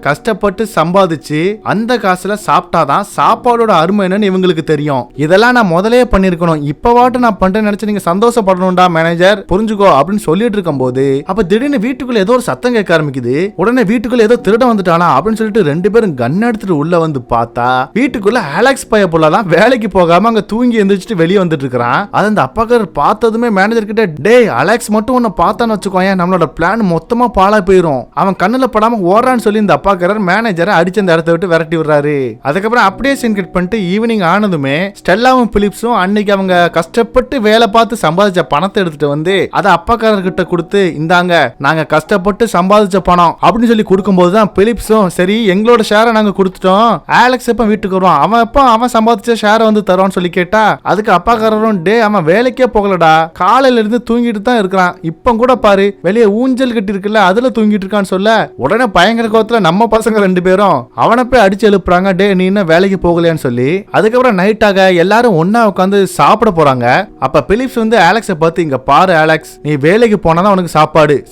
S1: கஷ்டப்பட்டு சம்பாதிச்சு அந்த காசுல சாப்பிட்டாதான் சாப்பாடோட அருமை என்னன்னு இவங்களுக்கு தெரியும். இதெல்லாம் நான் முதலே பண்ணிருக்கணும், இப்பவாட்டு நான் பண்றேன்னு நினைச்சு நீங்க சந்தோஷப்படணும்டா மேனேஜர் புரிஞ்சுக்கோ அப்படின்னு சொல்லிட்டு இருக்கும் போது அப்ப திடீர்னு வீட்டுக்குள்ள ஏதோ ஒரு சத்தம் கேட்க ஆரம்பிக்குது. உடனே வீட்டுக்குள்ள ஏதோ திருட வந்துட்டானா அப்படின்னு சொல்லிட்டு 2 பேரும் கன் எடுத்துட்டு உள்ள வந்து பார்த்தா வீட்டுக்குள்ள அலெக்ஸ் பைய புள்ளலாம் வேலைக்கு போகாம அங்க தூங்கி எந்திரிச்சிட்டு வெளியே வந்துட்டு இருக்கான். அது அந்த அப்பாக்காரர் பார்த்ததுமே மேனேஜர் கிட்ட டேய் அலெக்ஸ் மட்டும் உன்னை பார்த்தான்னு வச்சுக்கோங்க நம்மளோட பிளான் மொத்தமா பாழா போயிரும், அவன் கண்ணுல படாம ஓடுறான்னு சொல்லி இந்த அப்பாக்காரர் மேனேஜரை அடிச்சு அந்த இடத்த விட்டு விரட்டி விடுறாரு. அதுக்கப்புறம் அப்படியே சீன் கட் பண்ணிட்டு ஈவினிங் ஆனதுமே ஸ்டெல்லாவும் பிலிப்ஸும் அன்னைக்கு அவங்க கஷ்டப்பட்டு வேலை பார்த்து சம்பாதிச்ச பணத்தை எடுத்துட்டு வந்து அதை அப்பாக்காரர் கிட்ட கொடுத்து இந்தாங்க நாங்க கஷ்டப்பட்டு சம்பாதிச்ச பணம் அப்படின்னு சொல்லி கொடுக்கும் போதுதான் பிலிப்ஸும் சரி எங்களோட ஷேரை நாங்க கொடுத்துட்டோம், அலெக்ஸ் எப்ப வீட்டுக்கு வருவான், அவன் எப்ப அவன் சம்பாதிச்ச ஷேரை வந்து தருவான்னு சொல்லி கேட்டா அதுக்கு அப்பாக்காரரும் டே அவன் வேலைக்கே போகலடா, காலையில இருந்து தூங்கிட்டு தான் இருக்கிறான், இப்ப கூட பாரு வெளியே ஊஞ்சல் கட்டி இருக்குல்ல அதுல தூங்கிட்டு இருக்கான்னு சொல்ல உடனே பயங்கர கோவத்துல நம்ம பசங்க 2 பேரும் அவனை போய் அடிச்சு எழுப்புறாங்க, டே நீ என்ன வேலைக்கு போகலையான்னு சொல்லி. அதுக்கப்புறம் நைட்டாக எல்லாரும் ஒன்னா உட்காந்து சாப்பிட போறாங்க. அப்ப பிலிப்ஸ் வந்து அலெக்ஸை பார்த்து இங்க பாரு அலெக்ஸ், நீ வேலைக்கு போனாதான் உனக்கு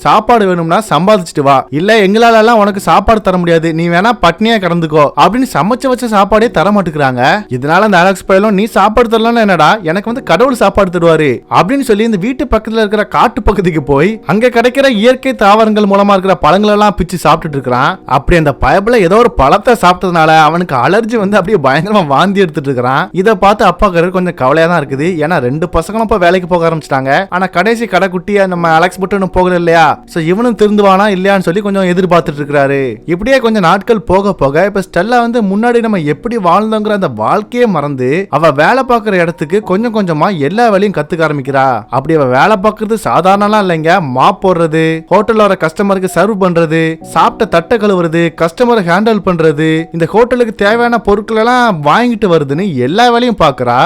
S1: சாப்பாடு வேணும்னா சம்பாதிச்சுட்டு வா, இல்ல எங்களால எல்லாம் உனக்கு சாப்பாடு தர முடியாது, நீ வேணா பட்னியா கிடந்துக்கோ அப்படின்னு சமைச்சு வச்ச சாப்பாடே தர மாட்டேங்கிறாங்க. இதனால அந்த அலெக்ஸ் பையலும் நீ சாப்பாடு தரலாம் என்னடா எனக்கு வந்து கடவுள் சாப்பாடு தருவாரு அப்படின்னு சொல்லி இந்த வீட்டு பக்கத்துல இருக்கிற காட்டு பகுதிக்கு போய் அங்க கிடைக்கிற இயற்கை தாவரங்கள் மூலமா இருக்கிற பழங்கள் எல்லாம் பிச்சு சாப்பிட்டுட்டு இருக்கிறான். அப்படி அந்த பயப்புல ஏதோ ஒரு பழத்தை சாப்பிட்டதுனால அவனுக்கு அலர்ஜி வந்து அப்படியே பயங்கரமா வாந்தி எடுத்துட்டு இருக்கிறான். இதை பார்த்து அப்பாக்காரர் கொஞ்சம் கவலையா தான் இருக்குது, ஏன்னா 2 பசங்களும் இப்ப வேலைக்கு போக ஆரம்பிச்சிட்டாங்க. ஆனா கடைசி கடைக்குட்டியா நம்ம அலெக்ஸ் மட்டும் போகல இல்லையா, சோ இவனும் திருந்துவானா இல்லையான்னு சொல்லி கொஞ்சம் எதிர்பார்த்துட்டு இருக்கிறாரு. இப்படியே கொஞ்சம் நாட்கள் போக போக இப்ப ஸ்டெல்லா வந்து முன்னாடி நம்ம எப்படி வாழ்ந்தோங்கிற அந்த வாழ்க்கையே மறந்து அவ வேலை பார்க்கிற இடத்துக்கு கொஞ்சம் கொஞ்சமா எல்லா வேலையும் கத்துக்க ஆரம்பிக்கிறா. அப்படி அவ வேலை பார்க்கறது சாதாரணலாம் இல்லைங்க, மாப் போடுறது, ஹோட்டல்ல வர கஸ்டமருக்கு சர்வ் பண்றது, சாப்பிட்ட தட்டை கழுவுறது, கஸ்டமரை ஹேண்டில் பண்றது, இந்த ஹோட்டலுக்கு தேவையான பொருட்கள் எல்லாம் வாங்கிட்டு வருதுன்னு எல்லா வேலையும் பாக்குறா.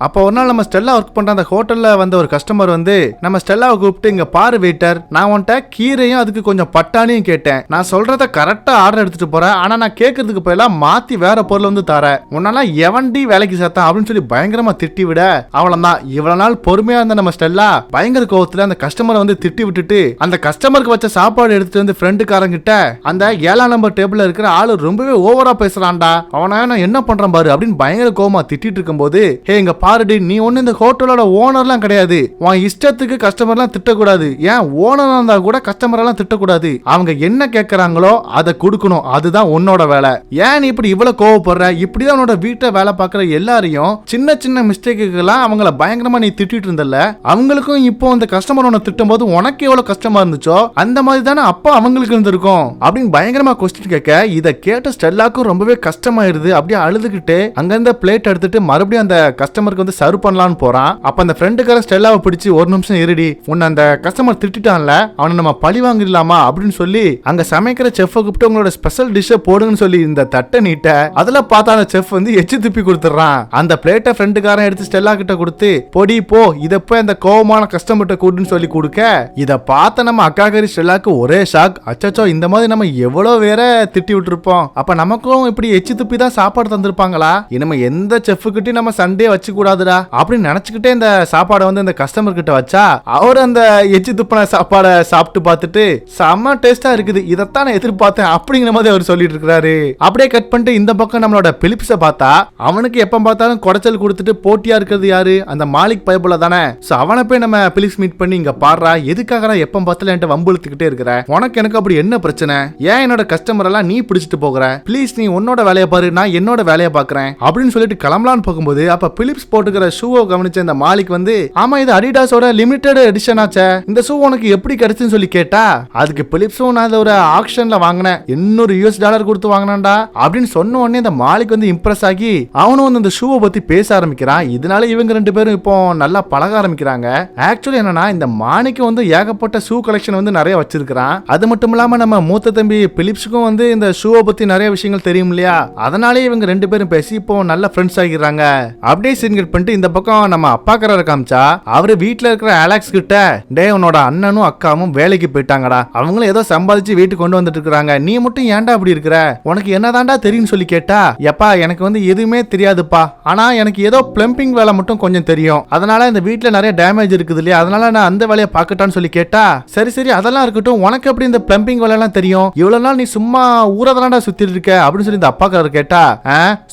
S1: அப்போ ஒரு நாள் நம்ம ஸ்டெல்லா ஒர்க் பண்ற அந்த ஹோட்டல்ல வந்த ஒரு கஸ்டமர் வந்து நம்ம ஸ்டெல்லாவை கூப்பிட்டு இங்க பாரு வெயிட்டர், நான் உன்கிட்ட கீரையும் அதுக்கு கொஞ்சம் பட்டாணியும் கேட்டேன், நான் சொல்றத கரெக்டா ஆர்டர் எடுத்துட்டு போறேன், ஆனா நான் கேட்கறதுக்கு போயெல்லாம் மாத்தி வேற பொருள் வந்து தர, உன்னால எவன்டி வேலைக்கு சேர்த்தான் அப்படின்னு சொல்லி பயங்கரமா திட்டி விட அவ்வளவுதான். இவ்வளவு நாள் பொறுமையா இருந்த நம்ம ஸ்டெல்லா பயங்கர கோவத்துல அந்த கஸ்டமரை வந்து திட்டி விட்டுட்டு அந்த கஸ்டமருக்கு வச்ச சாப்பாடு எடுத்துட்டு வந்து ஃப்ரெண்டுக்காரங்கிட்ட அந்த 7ஆம் நம்பர் டேபிள்ல இருக்கிற ஆளு ரொம்பவே ஓவரா பேசுறான்டா, அவனை நான் என்ன பண்றேன் பாரு அப்படின்னு பயங்கர கோவமா திட்டிட்டு இருக்கும் போது ஹே இங்க பாருடி, நீ ஒண்ணு இந்த ஹோட்டலோட ஓனர்லாம் கிடையாது, உன் இஷ்டத்துக்கு கஸ்டமர்லாம் திட்டக்கூடாது, ஏன் ஓனரா இருந்தா கூட கஸ்டமர் எல்லாம் திட்டக்கூடாது, அவங்க என்ன கேட்கறாங்களோ அதை கொடுக்கணும், அதுதான் உன்னோட வேலை. ஏன் நீ இப்படி இவ்வளவு கோவப்படுற? இப்படிதான் உன்னோட வீட்டை வேலை பார்க்குற எல்லாரையும் சின்ன சின்ன மிஸ்டேக்குலாம் அவங்கள பயங்கரமா நீ திட்டிட்டு இருந்தல, அவங்களுக்கும் இப்போ அந்த கஸ்டமர் உன்னை திட்டும் போது உனக்கு எவ்வளவு கஷ்டமா இருந்துச்சோ அந்த மாதிரி தானே அப்போ அவங்களுக்கு இருந்திருக்கும் அப்படின்னு பயங்கரமா கொஸ்டின் கேட்க, இதை கேட்ட ஸ்டெல்லாக்கும் ரொம்பவே கஷ்டமாயிருது. அப்படியே அழுதுகிட்டு அங்கிருந்த பிளேட் எடுத்துட்டு மறுபடியும் அந்த கஸ்டமருக்கு வந்து சர்வ் பண்ணலான்னு போறான். அப்ப அந்த ஃப்ரெண்டுக்கார ஸ்டெல்லாவை பிடிச்சி, ஒரு நிமிஷம் இருடி, உன்னை அந்த கஸ்டமர் திட்டான்ல, அவனை நம்ம பழி வாங்கிடலாமா அப்படின்னு சொல்லி அங்க சமைக்கிற செஃப்பை கூப்பிட்டு உங்களோட ஸ்பெஷல் டிஷ்ஷை போடுங்கன்னு சொல்லி இந்த தட்டை நீட்ட, அதுல பார்த்தா அந்த செஃப் வந்து எச்சு துப்பி கொடுத்துறான். அந்த பிளேட்டை ஃப்ரெண்டுக்காரன் எடுத்து ஸ்டெல்லா கிட்ட கொடுத்து, பொடி போ, இத போய் அந்த கோவமான கஸ்டமர்கிட்ட கூடுன்னு சொல்லி கொடுக்க, இத பார்த்த நம்ம அக்காகரி ஸ்டெல்லாக்கு ஒரே ஷாக். அச்சச்சோ, இந்த மாதிரி நம்ம எவ்வளவு வேற திட்டி விட்டுருப்போம், அப்ப நமக்கும் இப்படி எச்சு துப்பி தான் சாப்பாடு தந்திருப்பாங்களா, இனிமே எந்த செஃப்கிட்டையும் நம்ம சண்டே வச்சு கூடாதுடா அப்படின்னு நினைச்சுக்கிட்டே இந்த சாப்பாடை வந்து அந்த கஸ்டமர் கிட்ட வச்சா, அவர் அந்த எச்சு துப்பின சாப்பாடை சாப்பிட்டு பார்த்துட்டு செம்ம டேஸ்டா இருக்குது, இதைத்தான் நான் எதிர்பார்த்தேன் அப்படிங்கிற மாதிரி அவர் சொல்லிட்டு இருக்காரு. அப்படியே கட் பண்ணிட்டு இந்த பக்கம் நம்மளோட பிலிப்ஸை பார்த்தா, அவனுக்கு எப்ப பார்த்தாலும் குடைச்சல் கொடுத்துட்டு போட்டியா இருக்கிறது யாரு, அந்த மாலிக் பைபிள தானே. சோ அவனை போய் நம்ம பிலிப்ஸ் மீட் பண்ணி, இங்க பாடுறா, எதுக்காக எப்ப பார்த்தாலும் என்கிட்ட வம்புழுத்துக்கிட்டே இருக்கிற, உனக்கு எனக்கு அப்படி என்ன பிரச்சனை, ஏன் என்னோட கஸ்டமர் எல்லாம் நீ பிடிச்சிட்டு போகிற, ப்ளீஸ் நீ உன்னோட வேலையை பாரு, நான் என்னோட வேலையை பாக்குறேன் அப்படின்னு சொல்லிட்டு கிளம்பலான்னு போகும்போது, அப்ப பிலிப்ஸ் போட்டுக்கிற ஷூவை கவனிச்ச இந்த மாலிக் வந்து, ஆமா இது அடிடாஸோட லிமிடெட் எடிஷன் ஆச்சே, இந்த ஷூ உனக்கு எப்படி கிடைச்சுன்னு சொல்லி கேட்டா, அதுக்கு பிலிப்ஸும் நான் ஒரு ஆக்ஷன்ல வாங்கினேன், $800 கொடுத்து வாங்கினான்டா அப்படின்னு சொன்ன உடனே இந்த மாலிக் வந்து இம்ப்ரெஸ் ஆகி அவனும் வந்து இந்த ஷூவை பத்தி பேச ஆரம்பிக்கிறான். இதனால இவங்க ரெண்டு பேரும் இப்போ நல்லா பழக ஆரம்பிக்கிறாங்க. ஆக்சுவலி என்னன்னா, இந்த மாணிக்கு வந்து ஏகப்பட்ட ஷூ கலெக்ஷன் வந்து நிறைய வச்சிருக்கான். அது மட்டும் இல்லாம நம்ம மூத்த தம்பி பிலிப்ஸுக்கும் வந்து இந்த ஷூவை பத்தி நிறைய விஷயங்கள் தெரியும் இல்லையா, அதனாலே இவங்க ரெண்டு பேரும் பேசி இப்போ நல்ல ஃப்ரெண்ட்ஸ் ஆகிடுறாங்க. அப்படியே சீன் கட் பண்ணிட்டு இந்த பக்கம் நம்ம அப்பாக்காரரை காமிச்சா, அவரு வீட்டுல இருக்கிற அலெக்ஸ் கிட்ட, டே உன்னோட அண்ணனும் அக்காவும் வேலைக்கு போயிட்டாங்கடா, அவங்களும் ஏதோ சம்பாதிச்சு வீட்டுக்கு கொண்டு வந்துட்டு இருக்காங்க, நீ மட்டும் ஏன்டா அப்படி இருக்கிற, உனக்கு என்னதான்டா தெரியும் சொல்லி கேட்டா, எப்பா எனக்கு வந்து எதுவுமே தெரியாதுப்பா, ஆனா எனக்கு ஏதோ பிளம்பிங் வேலை மட்டும் கொஞ்சம் தெரியும், அதனால இந்த வீட்டுல நிறைய டேமேஜ் இருக்குது இல்லையா, அதனால நான் அந்த வேலையை பார்க்கட்டான்னு சொல்லி கேட்டா, சரி சரி அதெல்லாம் இருக்கட்டும், உனக்கு எப்படி இந்த பிளம்பிங் வேலை எல்லாம் தெரியும், இவ்வளவு நாள் நீ சும்மா ஊரதான்டா சுத்திட்டு இருக்க அப்படின்னு சொல்லி இந்த அப்பாக்காரர் கேட்டா,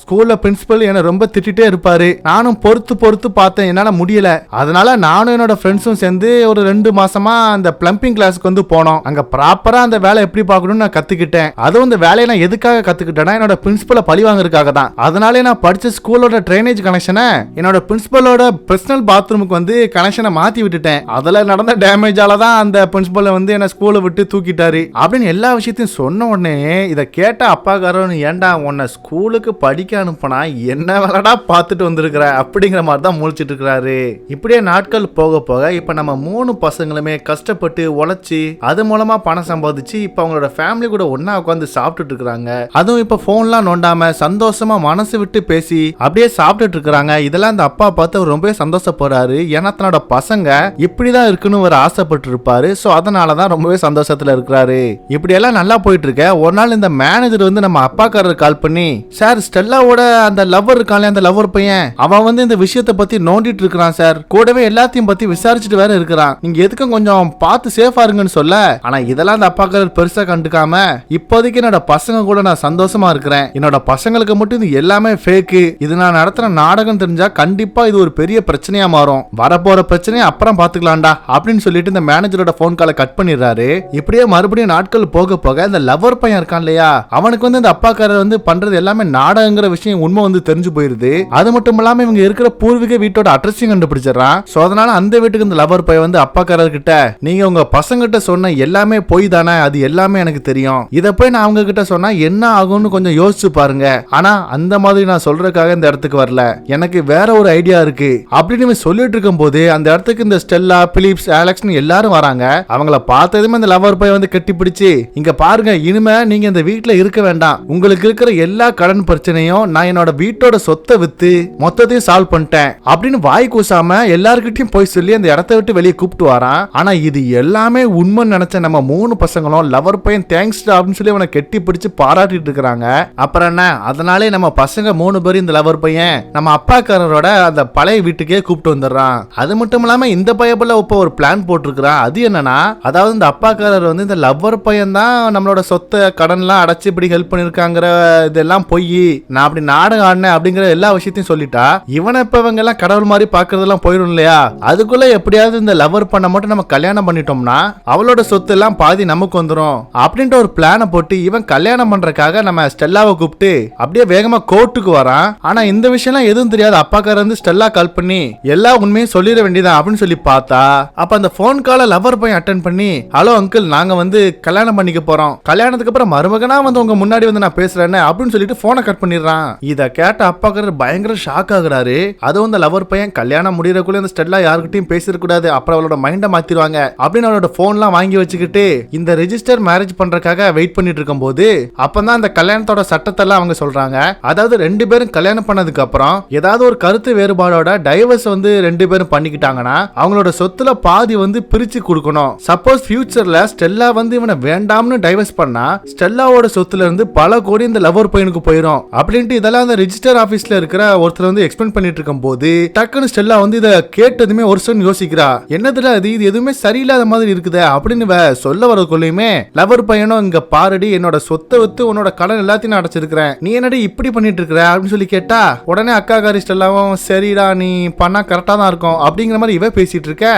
S1: ஸ்கூல்ல பிரின்சிபல் என்ன ரொம்ப திட்டிட்டே இருப்பாரு, நானும் பொறுத்து பொறுத்து பார்த்தேன், என்னால முடியல, அதனால நானும் என்னோட ஃப்ரெண்ட்ஸும் சேர்ந்து ஒரு 2 மாசமா அந்த பிளம்பிங் கிளாஸ்க்கு வந்து போனோம், அங்க ப்ராப்பரா அந்த வேலை எப்படி பார்க்கணும்னு நான் கத்துக்கிட்டேன், அதுவும் இந்த வேலையை நான் எதுக்காக கத்துக்கிட்டேன்னா என்னோட பிரின்சிபலை பழி வாங்குறதுக்காக தான், அதனாலே நான் படிச்ச ஸ்கூலோட ட்ரைனேஜ் கனெக்ஷனை என்னோட பிரின்சிபலோட பர்சனல் பாத்ரூமுக்கு வந்து கனெக்ஷனை மாத்தி விட்டுட்டேன், அதுல நடந்த டேமேஜால தான் அந்த பிரின்சிபல் வந்து என்ன ஸ்கூலை விட்டு தூக்கிட்டாரு அப்படின்னு எல்லா விஷயத்தையும் சொன்ன உடனே இதை கேட்ட அப்பாக்காரன், ஏன்டா உன்னை ஸ்கூலுக்கு படிக்க அனுப்புனா என்ன வேலைடா பார்த்துட்டு வந்திருக்கிற அப்படிங்கிற மாதிரி தான் முழிச்சிட்டு இருக்கிறாரு. இப்படியே நாட்கள் போக போக இப்ப நம்ம 3 பசங்களுமே கஷ்டப்பட்டு உழைச்சி அது மூலமா பணம் சம்பாதிச்சு இப்ப அவங்களோட ஃபேமிலி கூட ஒன்னா உட்காந்து சாப்பிட்டுட்டு இருக்காங்க. அதுவும் இப்ப போன்லாம் நோண்டாம சந்தோஷமா மனசு விட்டு பேசி அப்படியே சாப்பிட்டுட்டு இருக்காங்க. இதெல்லாம் அந்த அப்பா பார்த்து ரொம்பவே சந்தோஷப்படுறாரு. ஏன்னா தன்னோட பசங்க இப்படிதான் இருக்குன்னு ஒரு ஆசைப்பட்டு இருப்பாரு. சோ அதனாலதான் ரொம்பவே சந்தோஷத்துல இருக்கிறாரு. இப்படி எல்லாம் நல்லா போயிட்டு இருக்க ஒரு நாள் இந்த மேனேஜர் வந்து நம்ம அப்பாக்காரர் கால் பண்ணி, சார் ஸ்டெல்லாவோட அந்த லவ்வர் இருக்கானே, அந்த லவ்வர் பையன் அவன் வந்து இந்த விஷயத்தை பத்தி நோண்டிட்டு இருக்கிறான் சார், கூடவே எல்லாத்தையும் பத்தி விசாரிச்சுட்டு வேற இருக்கிறான், நீங்க எதுக்கும் கொஞ்சம் பார்த்து சேஃபா இருங்கன்னு சொல்ல, ஆனா இதெல்லாம் அந்த அப்பாக்காரர் பெருசா கண்டுக்காம, இப்போதைக்கு என்னோட பசங்க கூட நான் சந்தோஷமா இருக்கிறேன், என்னோட பசங்களுக்கு மட்டும் இது எல்லாமே ஃபேக்கு, இது நான் நடத்துற நாடகம் தெரிஞ்சா கண்டிப்பா இது ஒரு பெரிய பிரச்சனையா மாறும், வரப்போற பிரச்சனையை அப்புறம் பாத்துக்கலாம்டா அப்படின்னு சொல்லிட்டு இந்த மேனேஜரோட போன் காலை கட் பண்ணிடுறாரு. இப்படியே மறுபடியும் நாட்கள் போக போக இந்த லவர் பையன் இருக்கான் இல்லையா, அவனுக்கு வந்து இந்த அப்பாக்காரர் வந்து பண்றது எல்லாமே நாடகங்கிற விஷயம் உண்மை வந்து தெரிஞ்சு போயிருது. அது மட்டும் இல்லாம இவங்க இருக்கிற பூர்வீக வீட்டோட அட்ரஸையும் கண்டுபிடிச்சிடறான். சோ அதனால அந்த வீட்டுக்கு இந்த லவர் பையன் வந்து அப்பாக்காரர் கிட்ட, நீங்க உங்க பசங்கிட்ட சொன்ன எல்லாமே போய் தானே, அது எல்லாமே எனக்கு தெரியும், இத போய் நான் அவங்க கிட்ட சொன்னா என்ன ஆகும்னு கொஞ்சம் யோசிச்சு பாருங்க, ஆனா அந்த மாதிரி நான் சொல்றதுக்காக இந்த இடத்துக்கு வரல, எனக்கு வேற ஒரு ஐடியா இருக்கு அப்படின்னு சொல்லிட்டு இருக்கும் போது அந்த இடத்துக்கு இந்த ஸ்டெல்லா, பிலிப்ஸ், அலெக்ஸ்னு எல்லாரும் வராங்க. அவங்கள பார்த்ததுமே இந்த லவர் பையன் வந்து கட்டி பிடிச்சு, இங்க பாருங்க, இனிமே நீங்க இந்த வீட்டுல இருக்க வேண்டாம், உங்களுக்கு இருக்கிற எல்லா கடன் பிரச்சனையும் நான் என்னோட வீட்டோட சொத்தை வித்து மொத்தத்தையும் சால்வ் பண்ணிட்டேன் அப்படின்னு வாய் கூசாம எல்லார்கிட்டயும் போய் சொல்லி அந்த இடத்த விட்டு வெளியே கூப்பிட்டு வரான். ஆனா இது எல்லாமே உண்மைன்னு நினைச்ச நம்ம 3 பசங்களும் லவர் பையன் தேங்க்ஸ் அப்படின்னு சொல்லி அவனை கெட்டி பிடிச்சு பாராட்டிட்டு இருக்காங்க. அப்புறம் என்ன, அதனாலே நம்ம பசங்க 3 பேரும் இந்த லவர் பையன் நம்ம அப்பாக்காரரோட அந்த பழைய வீட்டுக்கே கூப்பிட்டு வந்துடுறான். அது மட்டும் இல்லாம இந்த பையப்புல இப்ப ஒரு பிளான் போட்டிருக்கிறான். அது என்னன்னா, அதாவது இந்த அப்பாக்காரர் வந்து இந்த லவர் பையன் தான் நம்மளோட சொத்தை கடன்லாம் அடைச்சு இப்படி ஹெல்ப் பண்ணிருக்காங்கிற இதெல்லாம் போய் நான் அப்படி நாடகம் ஆடினேன் அப்படிங்கிற எல்லா விஷயத்தையும் சொல்லிட்டா, இவன் இவனை இப்ப இவங்க எல்லாம் கடவுள் மாதிரி பாக்குறதெல்லாம் போயிடும் இல்லையா, அதுக்குள்ள எப்படியாவது இந்த லவர் பண்ண மட்டும் நம்ம கல்யாணம் பண்ணிட்டோம்னா அவளோட சொத்து எல்லாம் பாதி நமக்கு வந்துடும் அப்படின்ற ஒரு பிளான போட்டு இவன் கல்யாணம் பண்றதுக்காக நம்ம ஸ்டெல்லாவை கூப்பிட்டு அப்படியே வேகமா கோர்ட்டுக்கு வரான். ஆனா இந்த விஷயம் எதுவும் தெரியாது அப்பாக்கார வந்து ஸ்டெல்லா கால் பண்ணி எல்லா உண்மையும் சொல்லிட வேண்டியதான் அப்படின்னு சொல்லி பார்த்தா, அப்ப அந்த போன் கால லவர் போய் அட்டன் பண்ணி, ஹலோ அங்கிள் நாங்க வந்து கல்யாணம் பண்ணிக்க போறோம், கல்யாணத்துக்கு அப்புறம் மருமகனா வந்து உங்க முன்னாடி வந்து நான் பேசுறேன்னு அப்படின்னு சொல்லிட்டு போனை கட் பண்ணிடுறான். இத கேட்ட அப்பாக்காரர் பயங்கர ஷாக் ஆகுறாரு. அதுவும் இந்த லவர் பையன் கல்யாணம் முடியறதுக்குள்ள இந்த ஸ்டெல்லா யாருக்கிட்டையும் பேசிட கூடாது, அப்புறம் அவளோட மைண்ட மாத்திடுவாங்க அப்படின்னு அவளோட போன்லாம் வாங்கி வச்சுக்கிட்டு இந்த ரெஜிஸ்டர் மேரேஜ் பண்றதுக்காக வெயிட் பண்ணிட்டு இருக்கும் போது அப்பதான் அந்த கல்யாணத்தோட சட்டத்தெல்லாம் அவங்க சொல்றாங்க. அதாவது ரெண்டு பேரும் கல்யாணம் பண்ணதுக்கு அப்புறம் ஏதாவது ஒரு கருத்து வேறுபாடோட டைவர்ஸ் வந்து ரெண்டு பேரும் பண்ணிக்கிட்டாங்கன்னா அவங்களோட சொத்துல பாதி வந்து பிரிச்சு கொடுக்கணும். சப்போஸ் ஃபியூச்சர்ல ஸ்டெல்லா வந்து இவனை வேண்டாம்னு டைவர்ஸ் பண்ணா ஸ்டெல்லாவோட சொத்துல இருந்து பல கோடி இந்த லவர் பையனுக்கு போயிடும் அப்படின்ட்டு இதெல்லாம் அந்த ரெஜிஸ்டர் ஆபீஸ்ல இருக்கிற ஒருத்தர் வந்து எக்ஸ்பிளைன் பண்ணிட்டு இருக்கும் போது டக்குன்னு ஸ்டெல்லா வந்து இதை கேட்டதுமே ஒரு சொல் யோசிக்கிறா. என்னதுல அது, இது எதுவுமே சரியில்லாத மாதிரி இருக்குதே அப்படின்னு சொல்ல வரக்குள்ளயுமே லவர் பையனும் இங்க பாருடி என்னோட சொத்தை வித்து உன்னோட கடன் எல்லாத்தையும் நான் அடைச்சிருக்கிறேன், நீ என்னடி இப்படி பண்ணிட்டு இருக்கிற அப்படின்னு சொல்லி கேட்டா உடனே அக்கா காரி ஸ்டெல்லாவும் சரிடா நீ பண்ணா கரெக்டா தான் இருக்கும் அப்படிங்கிற மாதிரி இவ பேசிட்டு இருக்க.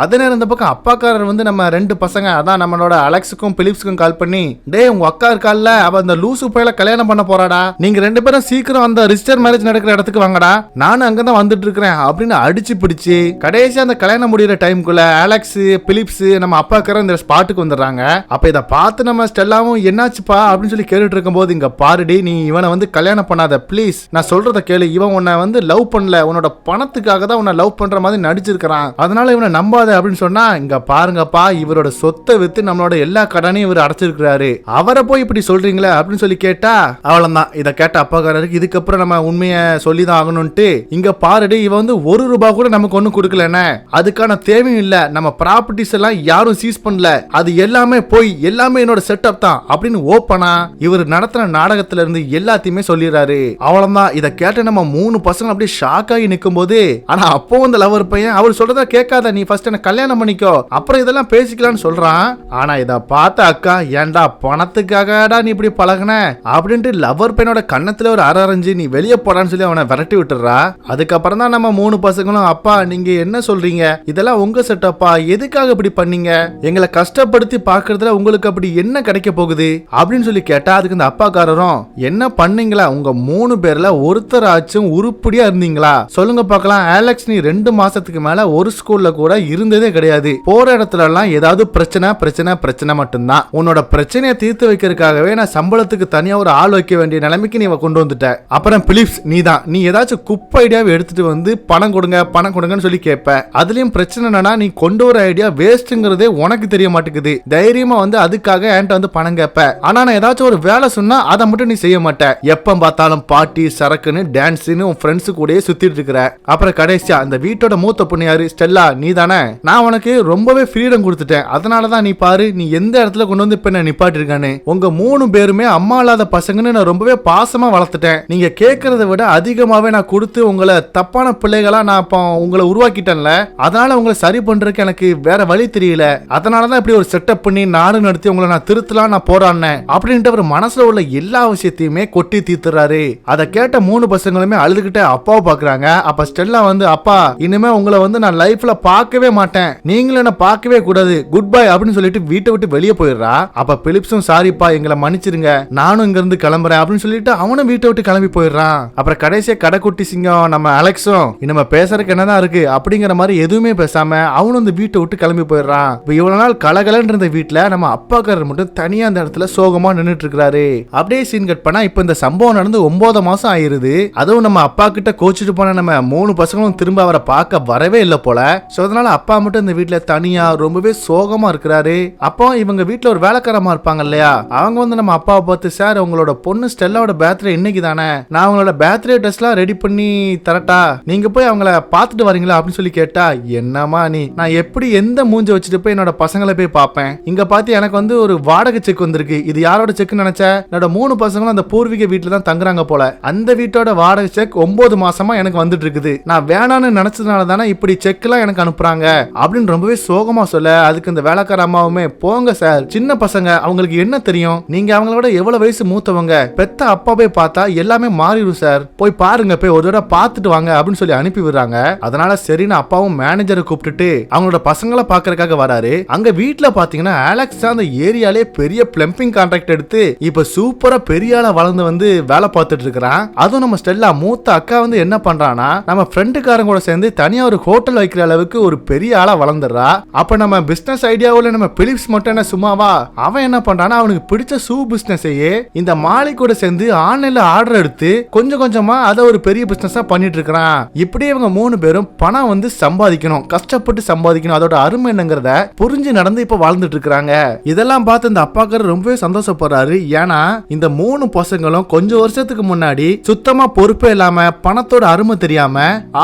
S1: அதே நேரம் இந்த பக்கம் அப்பாக்காரர் வந்து நம்ம ரெண்டு பசங்க அதான் நம்மளோட அலெக்ஸுக்கும் பிலிப்ஸுக்கும் கால் பண்ணி, டே உங்க அக்கா இருக்கால அவ அந்த லூசு பையில கல்யாணம் பண்ண போறாடா, நீங்க ரெண்டு பேரும் சீக்கிரம் அந்த ரிஜிஸ்டர் மேரேஜ் நடக்கிற இடத்துக்கு வாங்கடா, நானும் அங்கதான் வந்துட்டு இருக்கிறேன் அப்படின்னு அடிச்சு பிடிச்சு கடைசி அந்த கல்யாணம் முடிகிற டைமுக்குள்ள அலெக்ஸ் பிலிப்ஸ் நம்ம அப்பாக்காரர் இந்த ஸ்பாட்டுக்கு வந்துடுறாங்க. அப்ப இதை பார்த்து நம்ம ஸ்டெல்லாவும் என்னாச்சுப்பா அப்படின்னு சொல்லி கேட்டுட்டு இருக்கும் போது, இங்க பாருடி நீ இவனை வந்து கல்யாணம் பண்ணாத ப்ளீஸ், நான் சொல்றத கேளு, இவன் உன்னை வந்து லவ் பண்ணல, உன்னோட பணத்துக்காக தான் உன்னை லவ் பண்ற மாதிரி நடிச்சிருக்கிறான், அதனால இவனை நம்ப அப்படின்னு சொன்னா, இங்க பாருங்கப்பா இவரோட சொத்தை வித்து நம்மளோட எல்லா கடனையும் இவர் அடைச்சிருக்கிறாரு, அவரை போய் இப்படி சொல்றீங்களே அப்படின்னு சொல்லி கேட்டா அவ்வளவுதான். இத கேட்ட அப்பாக்காரருக்கு இதுக்கப்புறம் நம்ம உண்மையை சொல்லிதான் ஆகணும்ட்டு, இங்க பாருடி இவன் வந்து ₹1 கூட நமக்கு ஒண்ணும் கொடுக்கலன்னு, அதுக்கான தேவையும் இல்ல, நம்ம ப்ராப்பர்ட்டிஸ் எல்லாம் யாரும் சீஸ் பண்ணல, அது எல்லாமே போய் எல்லாமே என்னோட செட்டப் தான் அப்படின்னு ஓப்பனா இவர் நடத்தின நாடகத்துல இருந்து எல்லாத்தையுமே சொல்லிடுறாரு. அவ்வளவுதான். இத கேட்ட நம்ம 3 பசங்க அப்படியே ஷாக் ஆகி நிக்கும் போது, ஆனா அப்போ அந்த லவர் பையன் அவர் சொல்றதா கேட்காத, நீ ஃபர்ஸ்ட் எனக்கு கல்யாணம் பண்ணிக்கோ அப்புறம் இதெல்லாம் பேசிக்கலாம்னு சொல்றான். ஆனா இத பார்த்த அக்கா, ஏன்டா பணத்துக்காகடா நீ இப்படி பழகுன அப்படின்ட்டு லவர் பையனோட கண்ணத்துல ஒரு அரஞ்சு நீ வெளியே போடான்னு சொல்லி அவனை விரட்டி விட்டுறா. அதுக்கப்புறம் தான் நம்ம 3 பசங்களும், அப்பா நீங்க என்ன சொல்றீங்க, இதெல்லாம் உங்க செட்டப்பா, எதுக்காக இப்படி பண்ணீங்க, எங்களை கஷ்டப்படுத்தி பாக்குறதுல உங்களுக்கு அப்படி என்ன கிடைக்க போகுது அப்படின்னு சொல்லி கேட்டா, அதுக்கு இந்த அப்பாக்காரரும், என்ன பண்ணீங்களா, உங்க 3 பேர்ல ஒருத்தராச்சும் உருப்படியா இருந்தீங்களா சொல்லுங்க பார்க்கலாம், அலெக்ஸ் நீ 2 மாசத்துக்கு மேல ஒரு ஸ்கூல்ல கூட இருந்ததே கிடையாது, போற இடத்துல எல்லாம் ஏதாவது பிரச்சனை பிரச்சனை பிரச்சனை மட்டும்தான், உன்னோட பிரச்சனையை தீர்த்து வைக்கிறதுக்காகவே நான் சம்பளத்துக்கு தனியா ஒரு ஆள் வைக்க வேண்டிய நிலைமைக்கு நீ கொண்டு வந்துட்ட. அப்புறம் பிலிப்ஸ் நீதான், நீ ஏதாச்சும் குப்பை ஐடியாவை எடுத்துட்டு வந்து பணம் கொடுங்க பணம் கொடுங்கன்னு சொல்லி கேட்ப, அதுலயும் பிரச்சனை என்னன்னா நீ கொண்டு வர ஐடியா வேஸ்ட்ங்கிறதே உனக்கு தெரிய மாட்டேங்குது, தைரியமா வந்து அதுக்காக என்கிட்ட வந்து பணம் கேட்ப, ஆனா நான் ஏதாச்சும் ஒரு வேலை சொன்னா அதை மட்டும் நீ செய்ய மாட்ட, எப்ப பார்த்தாலும் பார்ட்டி சரக்குன்னு டான்ஸ்னு உன் ஃப்ரெண்ட்ஸு கூடயே சுத்திட்டு இருக்கிற. அப்புறம் கடைசியா அந்த வீட்டோட மூத்த பொண்ணு யாரு, ஸ்டெல்லா நீ தானே, நான் உனக்கு ரொம்பவே ஃப்ரீடம் கொடுத்துட்டேன், அதனாலதான் நீ பாரு நீ எந்த இடத்துல கொண்டு வந்து இப்ப நிப்பாட்டி இருக்கானு, உங்க 3 பேருமே அம்மா இல்லாத பசங்கன்னு நான் ரொம்பவே பாசமா வளர்த்துட்டேன், நீங்க கேட்கறத விட அதிகமாவே நான் கொடுத்து உங்களை தப்பான பிள்ளைகளா நான் இப்போ உங்களை உருவாக்கிட்டேன்ல, அதனால உங்களை சரி பண்றதுக்கு எனக்கு வேற வழி தெரியல, அதனாலதான் இப்படி ஒரு செட்டப் பண்ணி நாடு நடத்தி உங்களை நான் திருத்தலாம் நான் போராடினேன் அப்படின்ட்டு அவர் மனசுல உள்ள எல்லா விஷயத்தையுமே கொட்டி தீர்த்துறாரு. அதை கேட்ட 3 பசங்களுமே அழுதுகிட்ட அப்பாவை பாக்குறாங்க. அப்ப ஸ்டெல்லா வந்து, அப்பா இனிமே உங்களை வந்து நான் லைஃப்ல பார்க்கவே மாட்டேன், நீங்களும் என்ன பார்க்கவே கூடாது, குட் பை அப்படின்னு சொல்லிட்டு வீட்டை விட்டு வெளியே போயிடுறா. அப்ப பிலிப்ஸும் சாரிப்பா எங்களை மன்னிச்சிருங்க நானும் இங்க இருந்து கிளம்புறேன் அப்படின்னு சொல்லிட்டு அவனும் வீட்டை விட்டு கிளம்பி போயிடுறான். அப்புறம் கடைசியா கடைக்குட்டி சிங்கம் நம்ம அலெக்ஸும் நம்ம பேசுறதுக்கு என்னதான் இருக்கு அப்படிங்கிற மாதிரி எதுவுமே பேசாம அவனும் இந்த வீட்டை விட்டு கிளம்பி போயிடுறான். இப்ப இவ்வளவு நாள் கலகலன்னு இருந்த வீட்டுல நம்ம அப்பாக்காரர் மட்டும் தனியா அந்த இடத்துல சோகமா நின்னுட்டு இருக்கிறாரு. அப்படியே சீன் கட் பண்ணா இப்ப இந்த சம்பவம் நடந்து 9 மாசம் ஆயிருது. அதுவும் நம்ம அப்பா கிட்ட கோச்சிட்டு போன நம்ம 3 பசங்களும் திரும்ப அவரை பார்க்க வரவே இல்லை போல. சோ அதனால அப்பா மட்டும் இந்த வீட்டுல தனியா ரொம்பவே சோகமா இருக்கிறாரு. அப்போ இவங்க வீட்டுல ஒரு வேலைக்காரமா இருப்பாங்க இல்லையா, அவங்க வந்து நம்ம அப்பாவை பார்த்து, சார் உங்களோட பொண்ணு ஸ்டெல்லாவோட பர்த்டே இன்னைக்கு தானே, நான் அவங்களோட பர்த்டே ட்ரெஸ் எல்லாம் ரெடி பண்ணி தரட்டா, நீங்க போய் அவங்கள பார்த்துட்டு வரீங்களா அப்படின்னு சொல்லி கேட்டா, என்னமா நீ, நான் எப்படி எந்த மூஞ்ச வச்சுட்டு போய் என்னோட பசங்களை போய் பார்ப்பேன், இங்க பார்த்து எனக்கு வந்து ஒரு வாடகை செக் வந்திருக்கு, இது யாரோட செக்னு நினைச்ச, என்னோட 3 பசங்களும் அந்த பூர்வீக வீட்டுல தான் தங்குறாங்க போல, அந்த வீட்டோட வாடகை செக் 9 மாசமா எனக்கு வந்துட்டு இருக்குது, நான் வேணான்னு நினைச்சதுனால தானே இப்படி செக் எல்லாம் எனக்கு அனுப்புறாங்க, அப்படின்னு ரொம்பவே சோகமா சொல்ல அதுக்கு இந்த வேலைக்கார அம்மாவுமே போங்க சார், சின்ன பசங்க, அவங்களுக்கு என்ன தெரியும், நீங்க அவங்களோட எவ்வளவு வயசு மூத்தவங்க, பெத்த அப்பாவே பார்த்தா எல்லாமே மாறிடும் சார், போய் பாருங்க, போய் ஒரு தடவை பார்த்துட்டு வாங்க அப்படின்னு சொல்லி அனுப்பி விடுறாங்க. அதனால சரின்னு அப்பாவும் மேனேஜரை கூப்பிட்டுட்டு அவங்களோட பசங்களை பாக்குறதுக்காக வராரு. அங்க வீட்டுல பாத்தீங்கன்னா அலெக்ஸ் அந்த ஏரியாலே பெரிய பிளம்பிங் கான்ட்ராக்ட் எடுத்து இப்ப சூப்பரா பெரிய ஆளா வளர்ந்து வந்து வேலை பார்த்துட்டு இருக்கிறான். அதுவும் நம்ம ஸ்டெல்லா மூத்த அக்கா வந்து என்ன பண்றானா நம்ம ஃப்ரெண்டுக்காரங்க கூட சேர்ந்து தனியா ஒரு ஹோட்டல் வைக்கிற அளவுக்கு ஒரு பெரிய ஆளா வளர்ந்துடுறா. அப்ப நம்ம பிசினஸ் ஐடியாவுல நம்ம பிலிப்ஸ் மட்டும் என்ன சும்மாவா, அவன் என்ன பண்றானா அவனுக்கு பிடிச்ச ஷூ பிசினஸையே இந்த மாலி கூட சேர்ந்து ஆன்லைன்ல ஆர்டர் எடுத்து கொஞ்சம் கொஞ்சமா அதை ஒரு பெரிய பிசினஸா பண்ணிட்டு இருக்கிறான். இப்படியே இவங்க 3 பேரும் பணம் வந்து சம்பாதிக்கணும், கஷ்டப்பட்டு சம்பாதிக்கணும், அதோட அருமை என்னங்கிறத புரிஞ்சு நடந்து இப்ப வாழ்ந்துட்டு இருக்காங்க. இதெல்லாம் பார்த்து இந்த அப்பாக்காரர் ரொம்பவே சந்தோஷப்படுறாரு. ஏன்னா இந்த 3 பசங்களும் கொஞ்சம் வருஷத்துக்கு முன்னாடி சுத்தமா பொறுப்பே இல்லாம பணத்தோட அருமை தெரியாம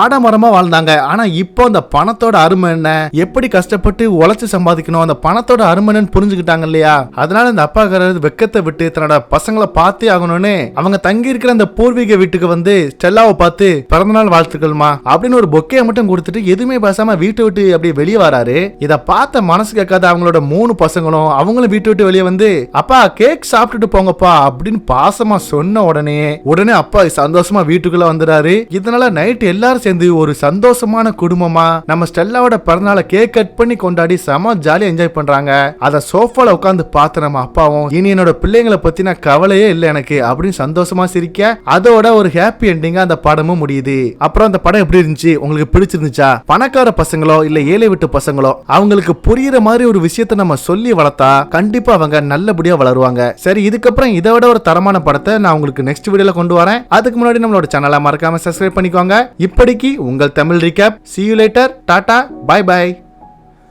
S1: ஆடம்பரமா வாழ்ந்தாங்க. ஆனா இப்போ அந்த பணத்தோட அருமை என்ன, எப்படி கஷ்டப்பட்டு உழைச்சு சம்பாதிக்கணும், அந்த பணத்தோட அருமைன்னு புரிஞ்சுக்கிட்டாங்க இல்லையா. அதனால இந்த அப்பாக்காரர் வெக்கத்தை விட்டு தன்னோட பசங்களை பார்த்தே ஆகணும்னு அவங்க தங்கி இருக்கிற அந்த பூர்வீக வீட்டுக்கு வந்து ஸ்டெல்லாவை பார்த்து பிறந்தநாள் வாழ்த்துக்கள்மா அப்படின்னு ஒரு பொக்கையை மட்டும் கொடுத்துட்டு எதுவுமே பேசாம வீட்டை விட்டு அப்படியே வெளியே வராரு. இதை பார்த்த மனசு கேட்காத அவங்களோட 3 பசங்களும் அவங்களும் வீட்டை விட்டு வெளியே வந்து அப்பா கேக் சாப்பிட்டுட்டு போங்கப்பா அப்படின்னு பாசமா சொன்ன உடனே அப்பா சந்தோஷமா வீட்டுக்குள்ள வந்துறாரு. இதனால நைட் எல்லாரும் சேர்ந்து ஒரு சந்தோஷமான குடும்பமா நம்ம ஸ்டெல்லாவோட பிறந்தநாளை கேக் கட் பண்ணி கொண்டாடி செம ஜாலியா என்ஜாய் பண்றாங்க. அத சோஃபால உட்கார்ந்து பார்த்த நம்ம அப்பாவும் இனி என்னோட பிள்ளைங்களை பத்தின கவலையே இல்லை எனக்கு அப்படின்னு சந்தோஷமா சிரிக்க அதோட ஒரு ஹாப்பி எண்டிங்கா அந்த படமும் முடியுது. அப்புறம் அந்த படம் எப்படி இருந்துச்சு, உங்களுக்கு பிடிச்சிருந்துச்சா? பணக்கார பசங்களோ இல்ல ஏழை வீட்டு பசங்களோ அவங்களுக்கு புரியுற மாதிரி ஒரு விஷயத்தை நம்ம சொல்லி வளர்த்தா கண்டிப்பா அவங்க நல்லபடியா வளருவாங்க. சரி, இதுக்கப்புறம் இதை விட ஒரு தரமான படத்தை நான் உங்களுக்கு நெக்ஸ்ட் வீடியோல கொண்டு வரேன். அதுக்கு முன்னாடி நம்மளோட சேனலை மறக்காம சப்ஸ்கிரைப் பண்ணிக்கோங்க. இப்படிக்கு உங்கள் Tamil recap. See you later. டாடா, பை பை.